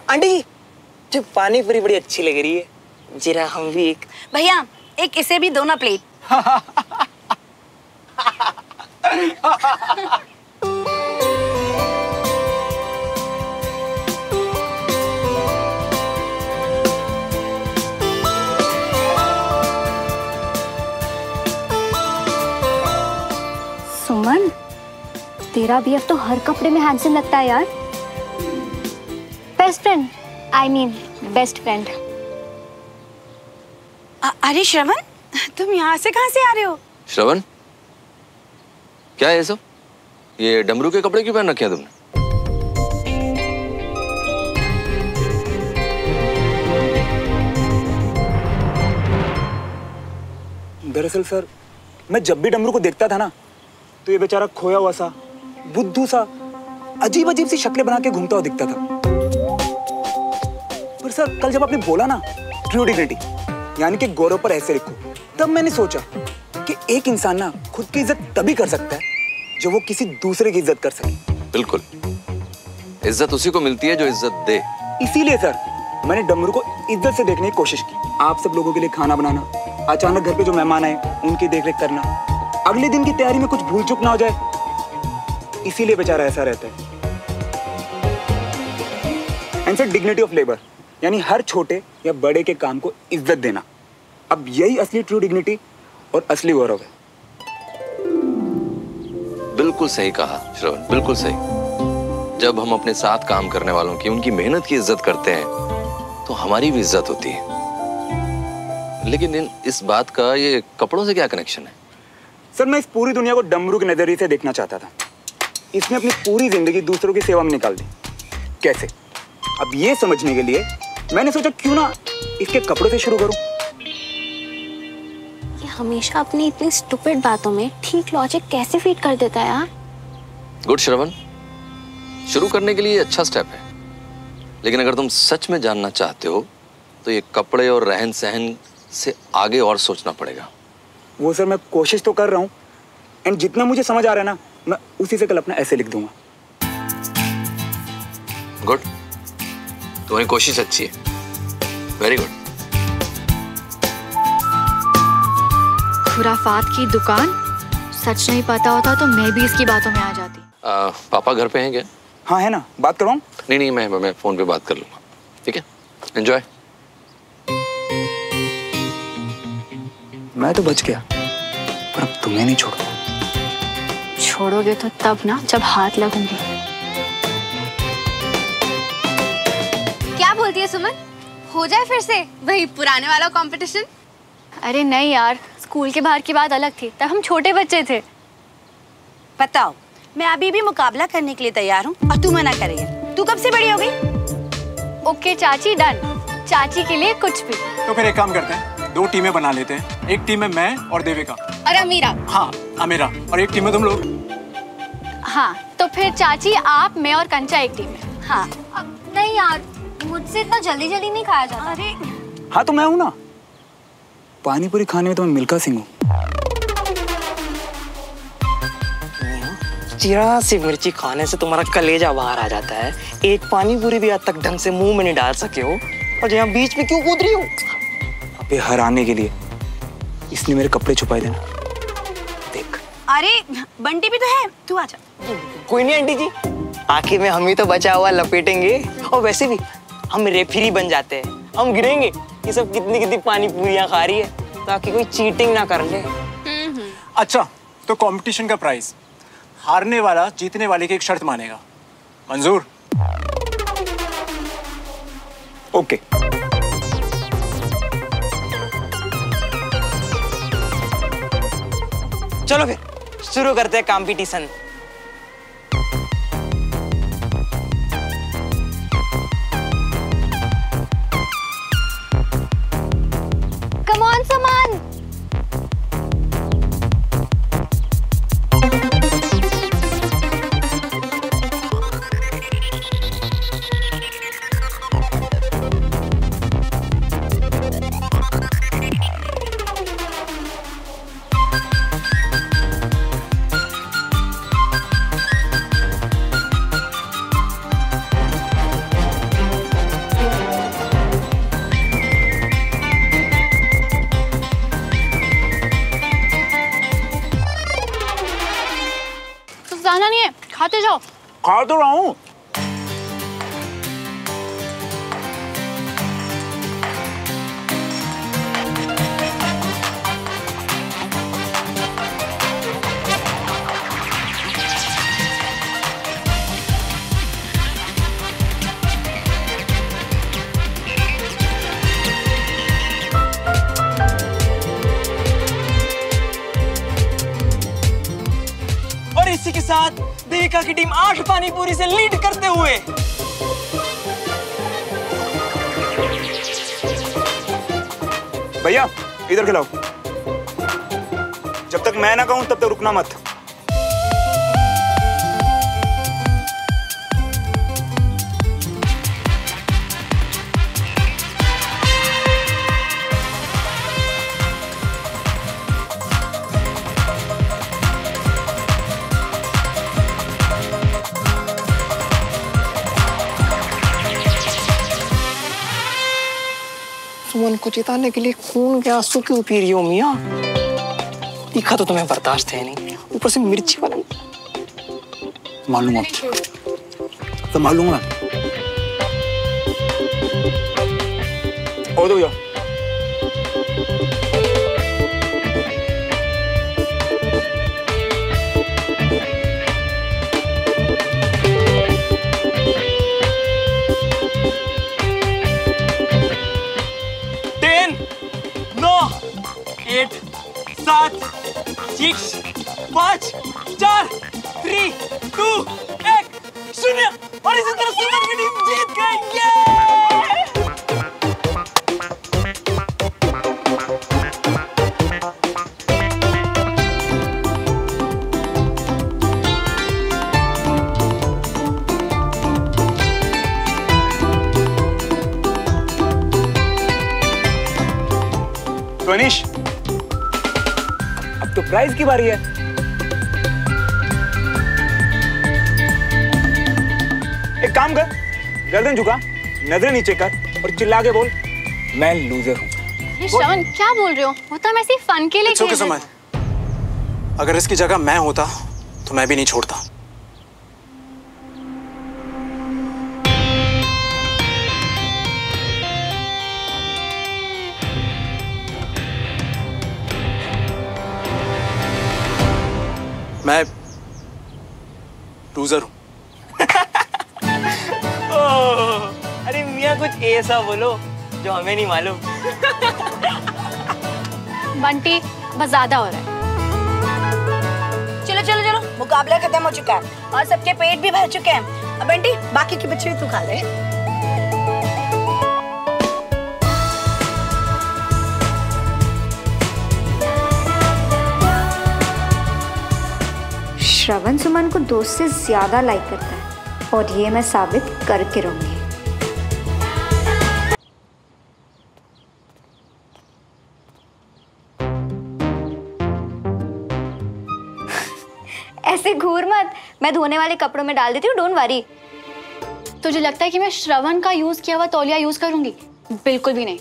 आंटी, जो पानी पूरी बड़ी अच्छी लग रही है, जरा हम भी एक। भैया एक इसे भी दो ना प्लेट। सुमन, तेरा भी अब तो हर कपड़े में हैंडसम लगता है यार। Best friend, I mean best friend. अरे श्रवण, तुम यहाँ से कहाँ से आ रहे हो? श्रवण, क्या है ये सब? ये डमरू के कपड़े क्यों पहन रखे हैं तुमने? दरअसल सर, मैं जब भी डमरू को देखता था ना तो ये बेचारा खोया हुआ सा, बुद्धू सा, अजीब अजीब सी शक्लें बना के घूमता हुआ दिखता था। पर सर कल जब आपने बोला ना ट्रू डिग्निटी, यानी कि गौरव पर ऐसे लिखो, तब मैंने सोचा कि एक इंसान ना खुद की इज्जत तभी कर सकता है जो वो किसी दूसरे की इज्जत कर सके। बिल्कुल, इज्जत उसी को मिलती है जो इज्जत दे। इसीलिए सर मैंने डमरू को इज्जत से देखने की कोशिश की। आप सब लोगों के लिए खाना बनाना, अचानक घर पे जो मेहमान आए उनकी देखरेख करना, अगले दिन की तैयारी में कुछ भूल चूक ना हो जाए, इसीलिए बेचारा ऐसा रहता है। And sir dignity of labour, यानी हर छोटे या बड़े के काम को इज्जत देना। अब यही असली ट्रू डिग्निटी और असली गौरव है। बिल्कुल सही कहा श्रवण, बिल्कुल सही। जब हम अपने साथ काम करने वालों की, उनकी मेहनत की इज्जत करते हैं तो हमारी भी इज्जत होती है। लेकिन इस बात का ये कपड़ों से क्या कनेक्शन है? सर मैं इस पूरी दुनिया को डमरू के नजरिए से देखना चाहता था। इसने अपनी पूरी जिंदगी दूसरों की सेवा में निकाल दी। कैसे? अब ये समझने के लिए मैंने सोचा क्यों ना इसके कपड़ों से शुरू करूं। ये हमेशा अपनी इतनी स्टूपिड बातों में ठीक लॉजिक कैसे फीड कर देता है यार। गुड श्रवण, शुरू करने के लिए अच्छा स्टेप है। लेकिन अगर तुम सच में जानना चाहते हो तो ये कपड़े और रहन सहन से आगे और सोचना पड़ेगा। वो सर मैं कोशिश तो कर रहा हूँ, एंड जितना मुझे समझ आ रहा है ना मैं उसी से कल अपना ऐसे लिख दूंगा। गुड, तुम्हारी कोशिश अच्छी है, वेरी गुड। खुराफात की दुकान, सच नहीं पता होता तो मैं भी इसकी बातों में आ जाती। पापा घर पे हैं क्या? हाँ है ना, बात करवाऊं? नहीं, मैं फोन पे बात कर लूंगा। ठीक है, एंजॉय। मैं तो बच गया, पर अब तुम्हें नहीं छोड़ूंगा। छोड़ोगे तो तब ना जब हाथ लगूंगी। क्या बोलती है सुमन? हो जाए फिर से वही पुराने वाला कंपटीशन? अरे नहीं यार, स्कूल के बाहर की बात अलग थी, तब हम छोटे बच्चे थे। बताओ, मैं अभी भी मुकाबला करने के लिए तैयार हूँ और तू मना कर रही है। तू कब से बड़ी हो गई? ओके चाची, डन। चाची के लिए कुछ भी। तो फिर एक काम करते हैं, 2 टीमें बना लेते हैं। एक टीम में मैं और देविका और अमीरा। हाँ अमीरा, और एक टीम में तुम लोग। हाँ तो फिर चाची, आप, मैं और कंचा एक टीम में। हाँ नहीं यार, मुझसे इतना जल्दी जल्दी नहीं खाया जाता। अरे हाँ तो मैं हूँ ना, पानी पूरी खाने में तो मैं मिल्खा सिंह हूँ। जीरा सी मिर्ची खाने से तुम्हारा कलेजा बाहर आ जाता है। एक पानी पूरी भी आज तक ढंग से मुंह में नहीं डाल सके हो, और यहाँ बीच में क्यों कूद रही हो? अबे हराने के लिए इसने मेरे कपड़े छुपाए थे ना, देख। अरे बंटी भी तो है, तू आजा। कोई नहीं आंटी जी, आखिर में हम ही तो बचा हुआ लपेटेंगे। और वैसे भी हम रेफरी बन जाते हैं, हम गिरेंगे ये सब कितनी कितनी पानी पूरियां खा रही है, ताकि कोई चीटिंग ना कर ले। अच्छा तो कंपटीशन का प्राइस, हारने वाला जीतने वाले की एक शर्त मानेगा। मंजूर? ओके। चलो फिर शुरू करते हैं कंपटीशन। कम ऑन समान। जाना नहीं है, खाते जाओ। खा तो रहा हूँ। और इसी के साथ देविका की टीम 8 पानी पूरी से लीड करते हुए भैया इधर खिलाओ। जब तक मैं ना कहूं तब तक रुकना मत। सुमन को चिताने के लिए खून के आंसू क्यों पी रही हो मियाँ? तीखा तो तुम्हें बर्दाश्त है नहीं, ऊपर से मिर्ची वाला। मालूम तो मालूम है। और दो भैया। एट, 7, 6, 5, 4, 3, 2, 1, 0 और इसी तरह सुमन की टीम जीत गई। तो अनीश, अब तो प्राइज की बारी है। एक काम कर, गर्दन झुका, नजरें नीचे कर और चिल्ला के बोल, मैं लूजर हूं। श्रवण, क्या बोल रहे हो? वो तो हम ऐसे फन के लिए खेल रहे थे। अगर इसकी जगह मैं होता तो मैं भी नहीं छोड़ता। मैं लूजर हूं। अरे मियाँ कुछ ऐसा बोलो जो हमें नहीं मालूम। बंटी, बस ज्यादा हो रहा है। चलो चलो चलो, मुकाबला खत्म हो चुका है और सबके पेट भी भर चुके हैं। अब बंटी, बाकी के बच्चे भी तू खा ले। श्रवण सुमन को दोस्त से ज्यादा लाइक करता है और ये मैं साबित करके रहूंगी। ऐसे घूर मत, मैं धोने वाले कपड़ों में डाल देती हूँ, डोंट वरी। तुझे लगता है कि मैं श्रवण का यूज किया हुआ तौलिया यूज करूंगी? बिल्कुल भी नहीं।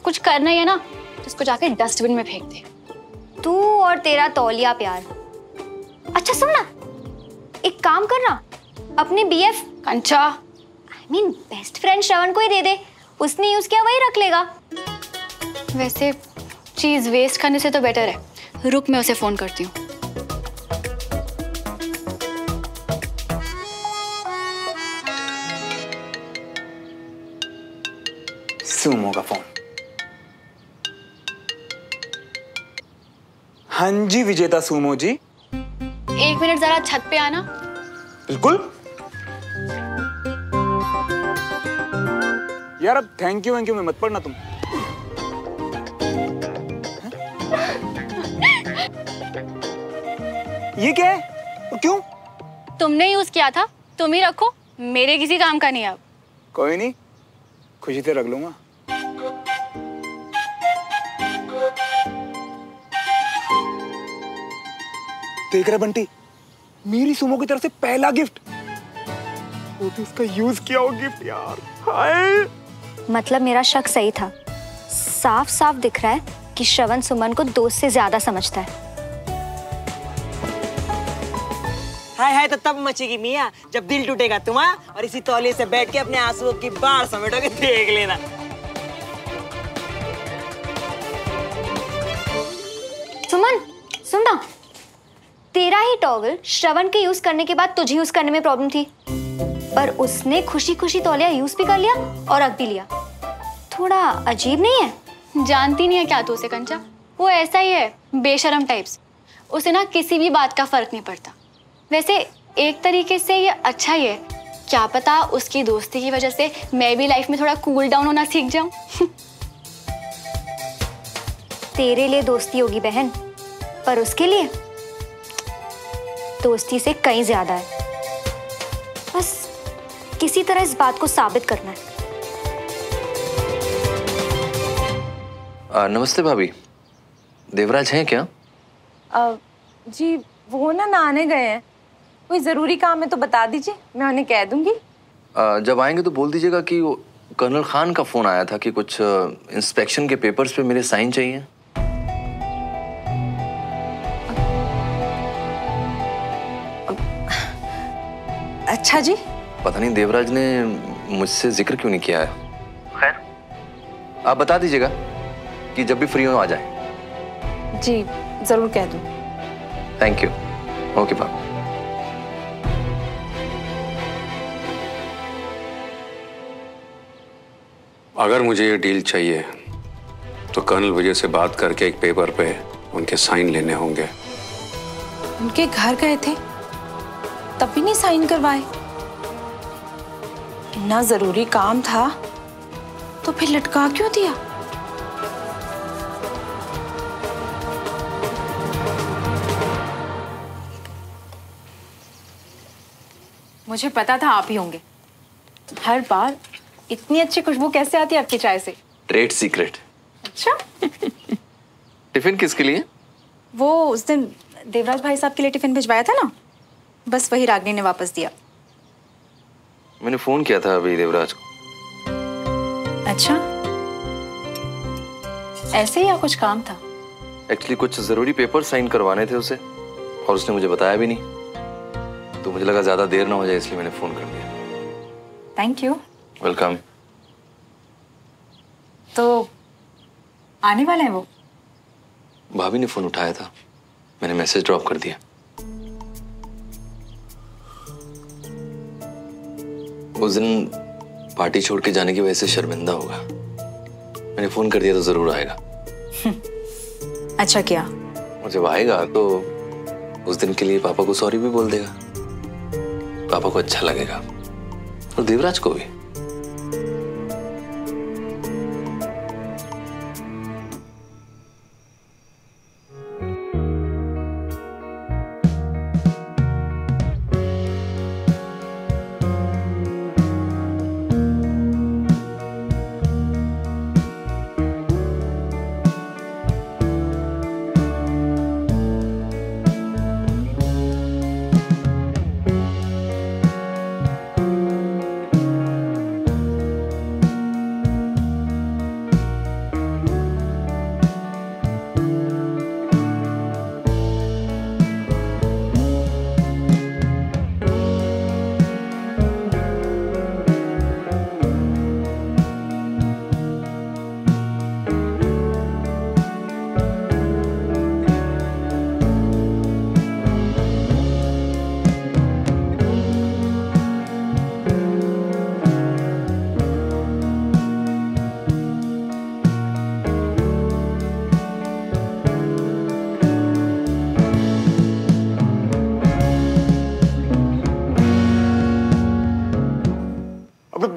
कुछ करना ही है ना, इसको जाके डस्टबिन में फेंक दे। तू और तेरा तौलिया प्यार। अच्छा सुन ना, एक काम करना, अपने बीएफ कंचा, I mean बेस्ट फ्रेंड श्रवण को ही दे दे, उसने यूज किया वही रख लेगा। वैसे चीज वेस्ट करने से तो बेटर है। रुक, मैं उसे फोन करती हूँ। सुमो का फोन। हाँ जी विजेता सुमो जी। 1 मिनट जरा छत पे आना। बिल्कुल यार, अब थैंक यू में मत पड़ना तुम। ये क्या है और क्यों? तुमने यूज किया था, तुम ही रखो, मेरे किसी काम का नहीं। अब कोई नहीं, खुशी से रख लूंगा। देख रहे बंटी, मेरी सुमो की तरफ से पहला गिफ्ट, वो भी उसका यूज किया हो गिफ्ट यार। हाय, मतलब मेरा शक सही था, साफ साफ दिख रहा है कि श्रवण सुमन को दोस्त से ज्यादा समझता है। हाय हाय तो तब मचेगी मियाँ जब दिल टूटेगा तुम्हारा, और इसी तौलिए से बैठ के अपने आंसुओं की बाढ़ समेटोगे, देख लेना। सुमन सुन ना, तेरा ही टॉवल श्रवण के यूज करने के बाद तुझे यूज करने में प्रॉब्लम थी, पर उसने खुशी खुशी तौलिया यूज भी कर लिया और रख भी लिया। थोड़ा अजीब नहीं है? जानती नहीं है क्या तू उसे कंचा, वो ऐसा ही है, बेशरम टाइप्स। उसे ना किसी भी बात का फर्क नहीं पड़ता। वैसे एक तरीके से ये अच्छा ही है, क्या पता उसकी दोस्ती की वजह से मैं भी लाइफ में थोड़ा कूल डाउन होना सीख जाऊं। तेरे लिए दोस्ती होगी बहन, पर उसके लिए दोस्ती से कहीं ज्यादा है। बस किसी तरह इस बात को साबित करना है। नमस्ते भाभी, देवराज हैं क्या? जी वो ना नहाने गए हैं, कोई जरूरी काम है तो बता दीजिए, मैं उन्हें कह दूंगी। जब आएंगे तो बोल दीजिएगा कि वो कर्नल खान का फोन आया था कि कुछ इंस्पेक्शन के पेपर्स पे मेरे साइन चाहिए। अच्छा जी। पता नहीं देवराज ने मुझसे जिक्र क्यों नहीं किया है। खैर, आप बता दीजिएगा कि जब भी फ्री हो आ जाए। जी जरूर कह दूं। Thank you. Okay bye. अगर मुझे ये डील चाहिए तो कर्नल विजय से बात करके एक पेपर पे उनके साइन लेने होंगे। उनके घर गए थे तब भी नहीं साइन करवाए? इतना जरूरी काम था तो फिर लटका क्यों दिया? मुझे पता था आप ही होंगे। हर बार इतनी अच्छी खुशबू कैसे आती है आपकी चाय से? Trade secret. अच्छा। टिफिन किसके लिए? वो उस दिन देवराज भाई साहब के लिए टिफिन भिजवाया था ना, बस वही रागिनी ने वापस दिया। मैंने फोन किया था अभी देवराज को। अच्छा, ऐसे ही या कुछ काम था? एक्चुअली कुछ जरूरी पेपर साइन करवाने थे उसे और उसने मुझे बताया भी नहीं, तो मुझे लगा ज्यादा देर ना हो जाए इसलिए मैंने फोन कर दिया। Thank you. वेलकम। तो आने वाले हैं वो? भाभी ने फोन उठाया था, मैंने मैसेज ड्रॉप कर दिया। उस दिन पार्टी छोड़ के जाने की वजह से शर्मिंदा होगा, मैंने फोन कर दिया तो जरूर आएगा। अच्छा किया। और जब आएगा तो उस दिन के लिए पापा को सॉरी भी बोल देगा, पापा को अच्छा लगेगा और देवराज को भी।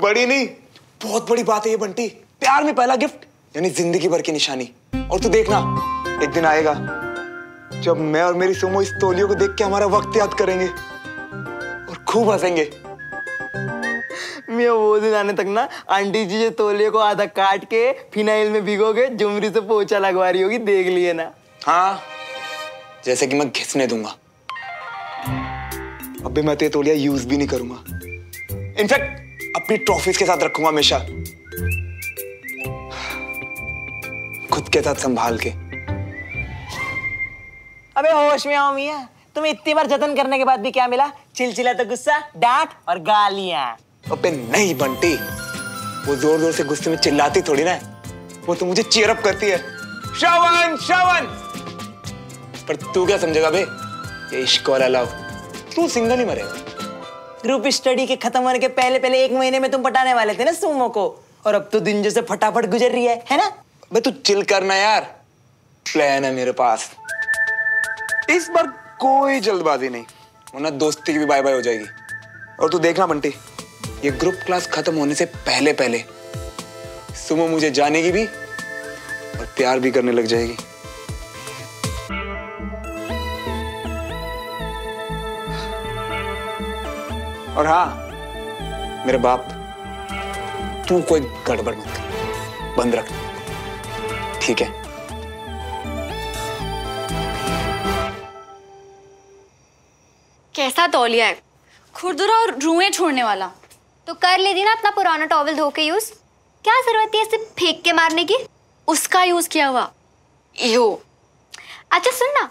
बड़ी नहीं, बहुत बड़ी बात है ये बंटी। प्यार में पहला गिफ्ट यानी जिंदगी भर की निशानी। और तू देखना, एक दिन आएगा जब मैं और मेरी सुमो इस तौलियों को देख के हमारा वक्त याद करेंगे और खूब हंसेंगे। मैं वो दिन आने तक ना आंटी जी जो तौलिए को आधा काट के फिनाइल में भिगोगे जुमरी से पोछा लगवा रही होगी, देख लिए ना। हाँ, जैसे कि मैं घिसने दूंगा। अबे मैं तो ये तौलिया यूज भी नहीं करूंगा, इनफैक्ट अपनी ट्रॉफीज के साथ रखूंगा हमेशा, खुद के साथ संभाल के। अबे होश में आओ मियां, तुम्हें इतनी बार जतन करने के बाद भी क्या मिला? चिलचिला तो गुस्सा, डांट और गालियां। अबे नहीं बंटी, वो जोर जोर से गुस्से में चिल्लाती थोड़ी ना है, वो तो मुझे चीयर अप करती है, श्रवण श्रवण। पर तू क्या समझेगा बे, ये इश्क वाला लव, तू सिंगल ही मरेगा। ग्रुप स्टडी के खत्म होने के पहले पहले 1 महीने में तुम पटाने वाले थे ना सुमो को, और अब तो दिन जैसे फटाफट गुजर रही है ना? बे तू चिल करना यार, प्लान है मेरे पास। इस बार कोई जल्दबाजी नहीं, वरना दोस्ती की भी बाय बाय हो जाएगी। और तू देखना बंटी, ये ग्रुप क्लास खत्म होने से पहले पहले सुमो मुझे जानेगी भी और प्यार भी करने लग जाएगी। और हाँ मेरे बाप, तू कोई गड़बड़ मत कर, बंद रख, ठीक है? कैसा तौलिया है, खुरदुरा और रुएं छोड़ने वाला। तो कर लेती ना अपना पुराना टॉवल धो के यूज, क्या जरूरत है इसे फेंक के मारने की? उसका यूज किया हुआ। यो। अच्छा सुन ना,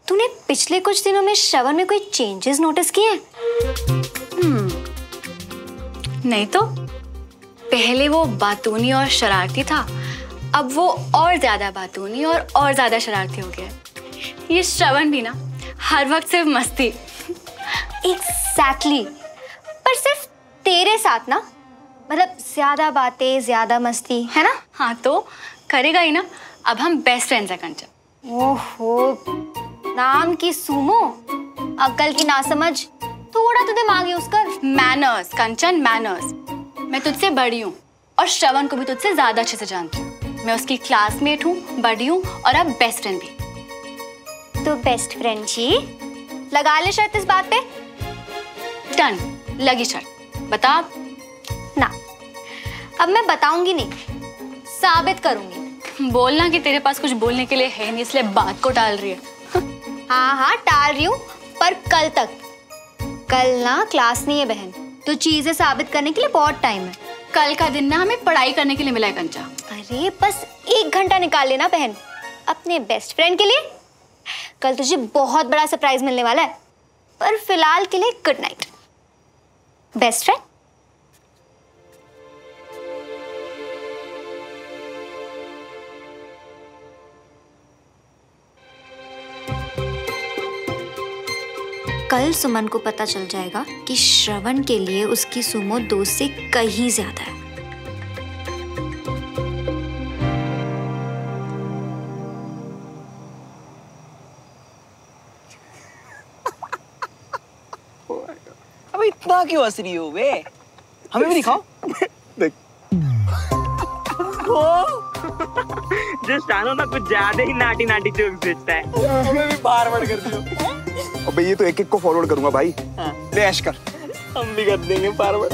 तूने पिछले कुछ दिनों में श्रवण में कोई चेंजेस नोटिस किए? नहीं तो। पहले वो बातूनी और शरारती था, अब वो और ज्यादा बातूनी और ज्यादा शरारती हो गया। ये श्रवण भी ना हर वक्त सिर्फ मस्ती। एग्जैक्टली। पर सिर्फ तेरे साथ ना, मतलब ज्यादा बातें ज्यादा मस्ती, है ना? हाँ तो करेगा ही ना। अब हम बेस्ट फ्रेंड्स हैं कंचन। ओहो, नाम की सुमो, अक्ल की नासमझ, थोड़ा तो दिमाग यूज कर। मैनर्स कंचन, मैनर्स। मैं तुझसे बड़ी हूँ और श्रवण को भी तुझसे ज्यादा अच्छे से जानती हूँ। मैं उसकी क्लासमेट हूँ, बड़ी हूँ और अब बेस्ट फ्रेंड भी। तो बेस्ट फ्रेंड जी, लगा ले शर्त इस बात पे? डन, लगी शर्त। बता। ना, अब मैं बताऊंगी नहीं, साबित करूंगी। बोलना कि तेरे पास कुछ बोलने के लिए है नहीं, इसलिए बात को टाल रही है। हाँ हाँ टाल रही हूँ, पर कल तक। कल ना क्लास नहीं है बहन, तो चीजें साबित करने के लिए बहुत टाइम है। कल का दिन ना हमें पढ़ाई करने के लिए मिला है कंचा। अरे बस 1 घंटा निकाल लेना बहन अपने बेस्ट फ्रेंड के लिए। कल तुझे बहुत बड़ा सरप्राइज मिलने वाला है, पर फिलहाल के लिए गुड नाइट बेस्ट फ्रेंड। कल सुमन को पता चल जाएगा कि श्रवण के लिए उसकी सुमो दोस्त से कहीं ज्यादा है। अब इतना क्यों हंस रही हो बे? हमें भी दिखाओ। देख। जो शानो ना कुछ ज्यादा ही नाटी नाटी जोक्स भेजता है। हमें भी बार-बार कर दियो। अबे ये तो एक-एक को फॉरवर्ड करूंगा भाई। हाँ। ले ऐश कर। हम भी कर देंगे फॉरवर्ड।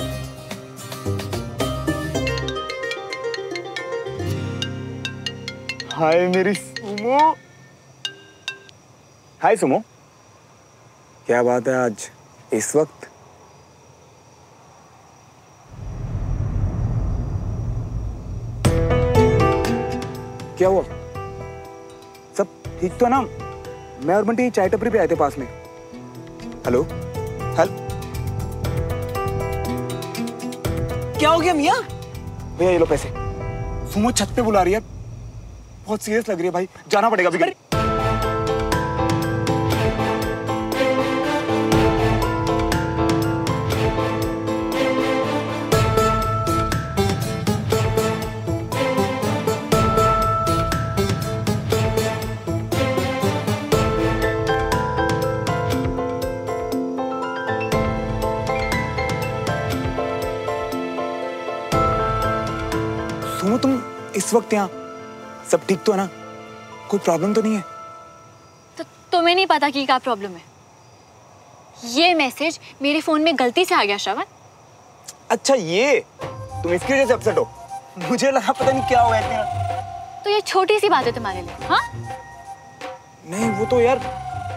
हाय मेरी सुमो। हाय सुमो, क्या बात है आज इस वक्त? क्या हुआ? सब ठीक तो ना? मैं और बंटी चाय टपरी पे आए थे पास में। हेलो क्या हो गया मियां? भैया ये लो पैसे। सुमो छत पे बुला रही है, बहुत सीरियस लग रही है भाई, जाना पड़ेगा अभी। सुमो तुम इस वक्त यहाँ, सब ठीक तो है ना? कोई प्रॉब्लम तो नहीं है? तो तुम्हें नहीं पता कि क्या प्रॉब्लम है? ये मैसेज मेरे फोन में गलती से आ गया श्रवण। अच्छा ये तुम इसकी वजह से अपसेट हो? मुझे लगा पता नहीं क्या हुआ है। तो ये छोटी सी बात है तुम्हारे लिए? हाँ नहीं वो तो यार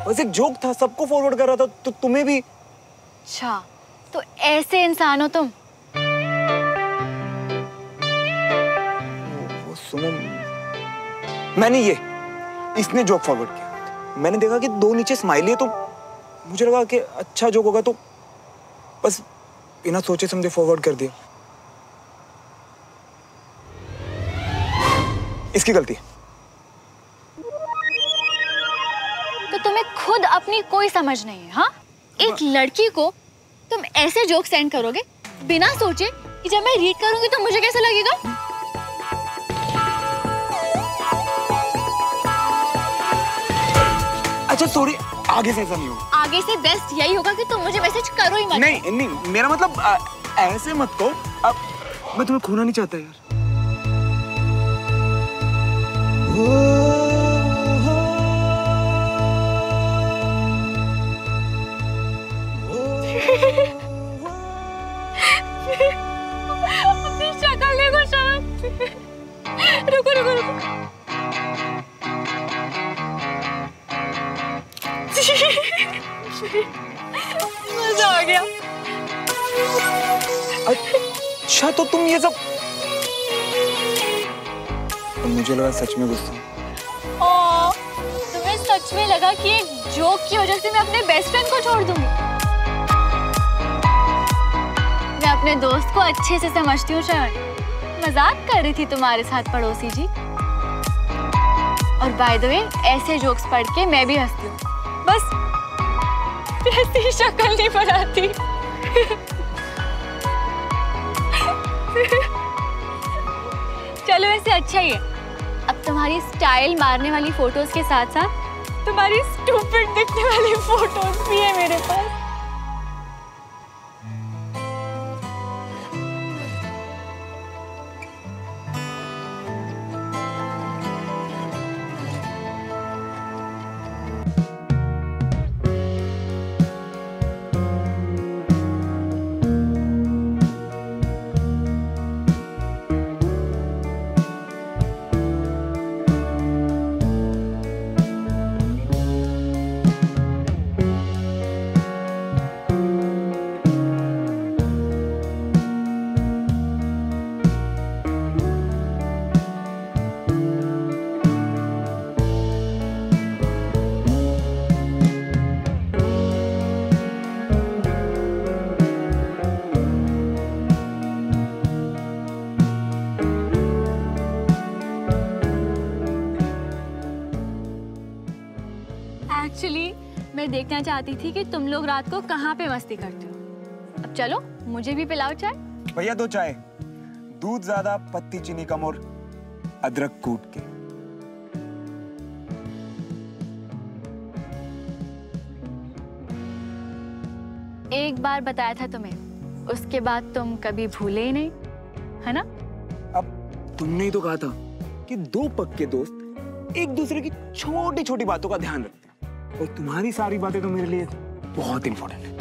बस एक जोक था, सबको फॉरवर्ड कर रहा था, तो तुम्हें भी। अच्छा तो ऐसे इंसान हो तुम? सुनो, मैंने इसने जोक फॉरवर्ड किया। मैंने देखा कि 2 नीचे स्माइली है, तो मुझे लगा कि अच्छा जोक होगा, तो बस बिना सोचे समझे फॉरवर्ड कर दिया। इसकी गलती है। तो तुम्हें खुद अपनी कोई समझ नहीं है? हाँ, एक लड़की को तुम ऐसे जोक सेंड करोगे बिना सोचे कि जब मैं रीड करूंगी तो मुझे कैसा लगेगा? अच्छा सॉरी, आगे से ऐसा नहीं होगा। आगे से बेस्ट यही होगा कि तुम मुझे मैसेज करो ही मत। नहीं, मेरा मतलब ऐसे मत कहो। अब मैं तुम्हें खोना नहीं चाहता यार। अपनी शक्ल देखो शायद। रुको। मजा आ गया। अच्छा तो तुम ये सब तो मुझे लगा सच में गुस्सा। ओह, तुम्हें सच में लगा कि एक जोक की वजह से मैं अपने बेस्ट फ्रेंड को छोड़ दूंगी? मैं अपने दोस्त को अच्छे से समझती हूँ श्रवण, मजाक कर रही थी तुम्हारे साथ पड़ोसी जी। और बाय द वे, ऐसे जोक्स पढ़ के मैं भी हंसती हूँ, बस वैसी शक्ल नहीं बनाती। चलो वैसे अच्छा ही है, अब तुम्हारी स्टाइल मारने वाली फोटोज के साथ साथ तुम्हारी स्टूपिड दिखने वाली फोटोज भी है मेरे पास। एक्चुअली मैं देखना चाहती थी कि तुम लोग रात को कहाँ पे मस्ती करते हो। अब चलो मुझे भी पिलाओ चाय। भैया 2 चाय, दूध ज्यादा, पत्ती चीनी कम और अदरक कूट के। एक बार बताया था तुम्हें, उसके बाद तुम कभी भूले ही नहीं, है ना? अब तुमने ही तो कहा था कि 2 पक्के दोस्त एक दूसरे की छोटी छोटी बातों का ध्यान रखते हैं, और तुम्हारी सारी बातें तो मेरे लिए बहुत इंपॉर्टेंट है।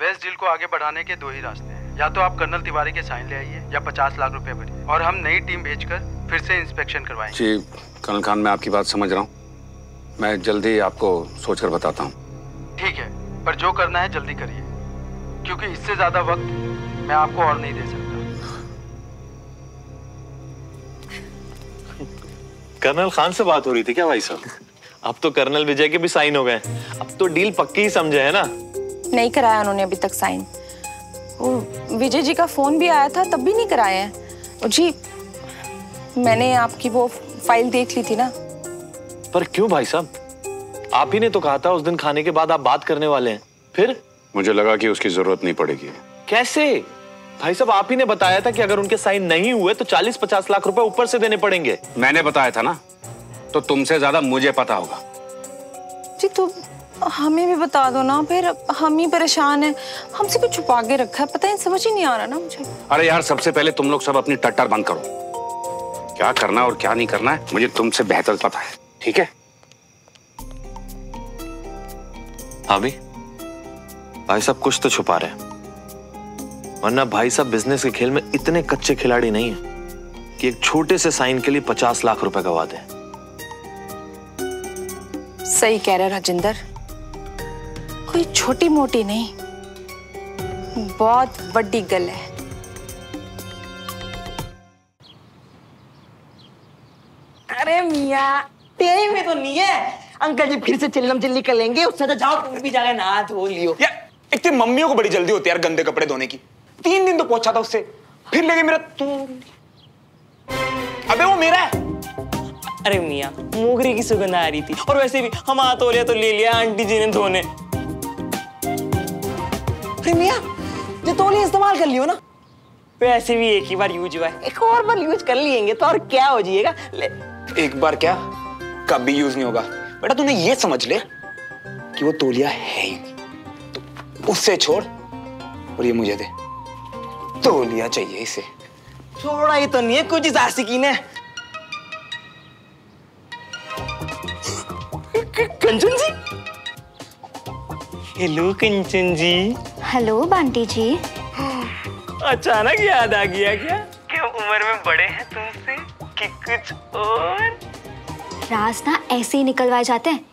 वेस्ट डील को आगे बढ़ाने के 2 ही रास्ते हैं, या तो आप कर्नल तिवारी के साइन ले आइए या 50 लाख रुपए भरिए और हम नई टीम भेजकर फिर से इंस्पेक्शन करवाएंगे। जी कर्नल खान, मैं आपकी बात समझ रहा हूँ, मैं जल्दी आपको सोचकर बताता हूँ। ठीक है, पर जो करना है जल्दी करिए, क्योंकि इससे ज्यादा वक्त मैं आपको और नहीं दे सकता। कर्नल खान से बात हो रही थी क्या भाई साहब? अब तो कर्नल विजय के भी साइन हो गए, अब तो डील पक्की ही समझे है ना? नहीं कराया उन्होंने अभी तक साइन। वो विजय जी का फोन भी आया था, तब भी नहीं कराए हैं। जी मैंने आपकी वो फाइल देख ली थी ना। पर क्यों भाई साहब? आप ही ने तो कहा था उस दिन खाने के बाद आप बात करने वाले हैं, फिर? मुझे लगा कि उसकी जरूरत नहीं पड़ेगी। कैसे भाई साहब? आप ही ने बताया था कि अगर उनके साइन नहीं हुए तो 40-50 लाख रुपए ऊपर से देने पड़ेंगे। मैंने बताया था ना, तो तुमसे ज्यादा मुझे पता होगा। जी तो हमें भी बता दो ना, फिर हम ही परेशान हैं। हमसे कुछ छुपा के रखा है, पता है, समझ ही नहीं आ रहा ना मुझे। अरे यार, सबसे पहले तुम लोग सब अपनी टट्टर बंद करो। क्या करना और क्या नहीं करना है मुझे तुमसे बेहतर पता है, ठीक है? हाँ भी भाई साहब कुछ तो छुपा रहे हैं, वरना भाई साहब बिजनेस के खेल में इतने कच्चे खिलाड़ी नहीं है कि एक छोटे से साइन के लिए 50 लाख रुपए गवा दें। सही कह रहे राजेंद्र, कोई छोटी मोटी नहीं, बहुत बड़ी गल है। अरे मियाँ, तेरे में तो नहीं है, अंकल जी फिर से चिल्लम चिल्ली कर लेंगे, उससे तो जाओ तुम भी जाके नहा धो लियो। यार इतनी मम्मियों को बड़ी जल्दी होती है यार गंदे कपड़े धोने की। 3 दिन तो पहुंचा था उससे, फिर लेके मेरा अबे वो मेरा है। अरे मियाँ मोगरे की सुगंध आ रही थी, और वैसे भी हम हाथ धो लिया तो ले लिया आंटी जी ने धोने। अरे मियाँ जो तौलिया इस्तेमाल कर लियो ना, वैसे भी एक ही बार यूज हुआ है, एक और बार यूज कर लेंगे तो और क्या हो जाएगा। एक बार क्या कभी यूज नहीं होगा बेटा, तूने ये समझ ले कि वो तौलिया है ही नहीं, तो उससे छोड़ और ये मुझे दे। तौलिया चाहिए इसे। छोड़ा ही तो नहीं है, कुछ आशिकीन है। कंचन जी, हेलो कंचन जी। हेलो बंटी जी। अचानक याद आ गया क्या? क्या उम्र में बड़े हैं तुमसे कि कुछ और? राज ना ऐसे ही निकलवाए जाते हैं,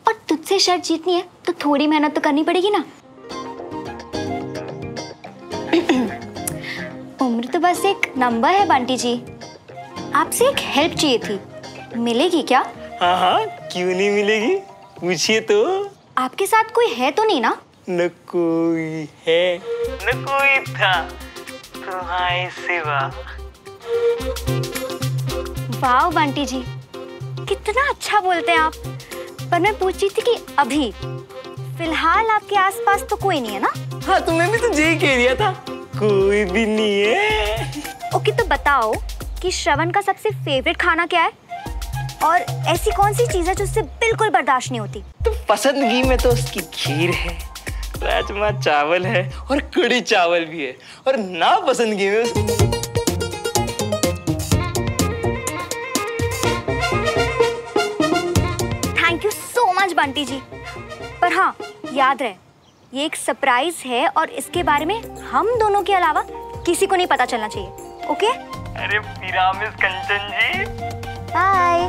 और तुझसे शर्त जीतनी है तो थोड़ी मेहनत तो करनी पड़ेगी ना। उम्र तो बस एक नंबर है बंटी जी। आपसे एक हेल्प चाहिए थी, मिलेगी क्या? हाँ हाँ क्यों नहीं मिलेगी, पूछिए तो। आपके साथ कोई है तो नहीं ना? न कोई है न कोई था तुम्हारे सिवा। वाह बंटी जी, कितना अच्छा बोलते हैं आप। पर मैं पूछ रही थी कि अभी फिलहाल आपके आसपास तो कोई नहीं है ना? हाँ तुम्हें भी तो यही कह दिया था, कोई भी नहीं है। ओके तो बताओ कि श्रवण का सबसे फेवरेट खाना क्या है, और ऐसी कौन सी चीज है जो उससे बिल्कुल बर्दाश्त नहीं होती? तो पसंदगी में तो उसकी खीर है, राजमा चावल है, और कड़ी चावल भी है, और ना पसंदगी में thank you so much Bunty ji. पर हाँ याद रहे, ये एक सरप्राइज है और इसके बारे में हम दोनों के अलावा किसी को नहीं पता चलना चाहिए। ओके? अरे पिरामिस कंचन जी। बाय।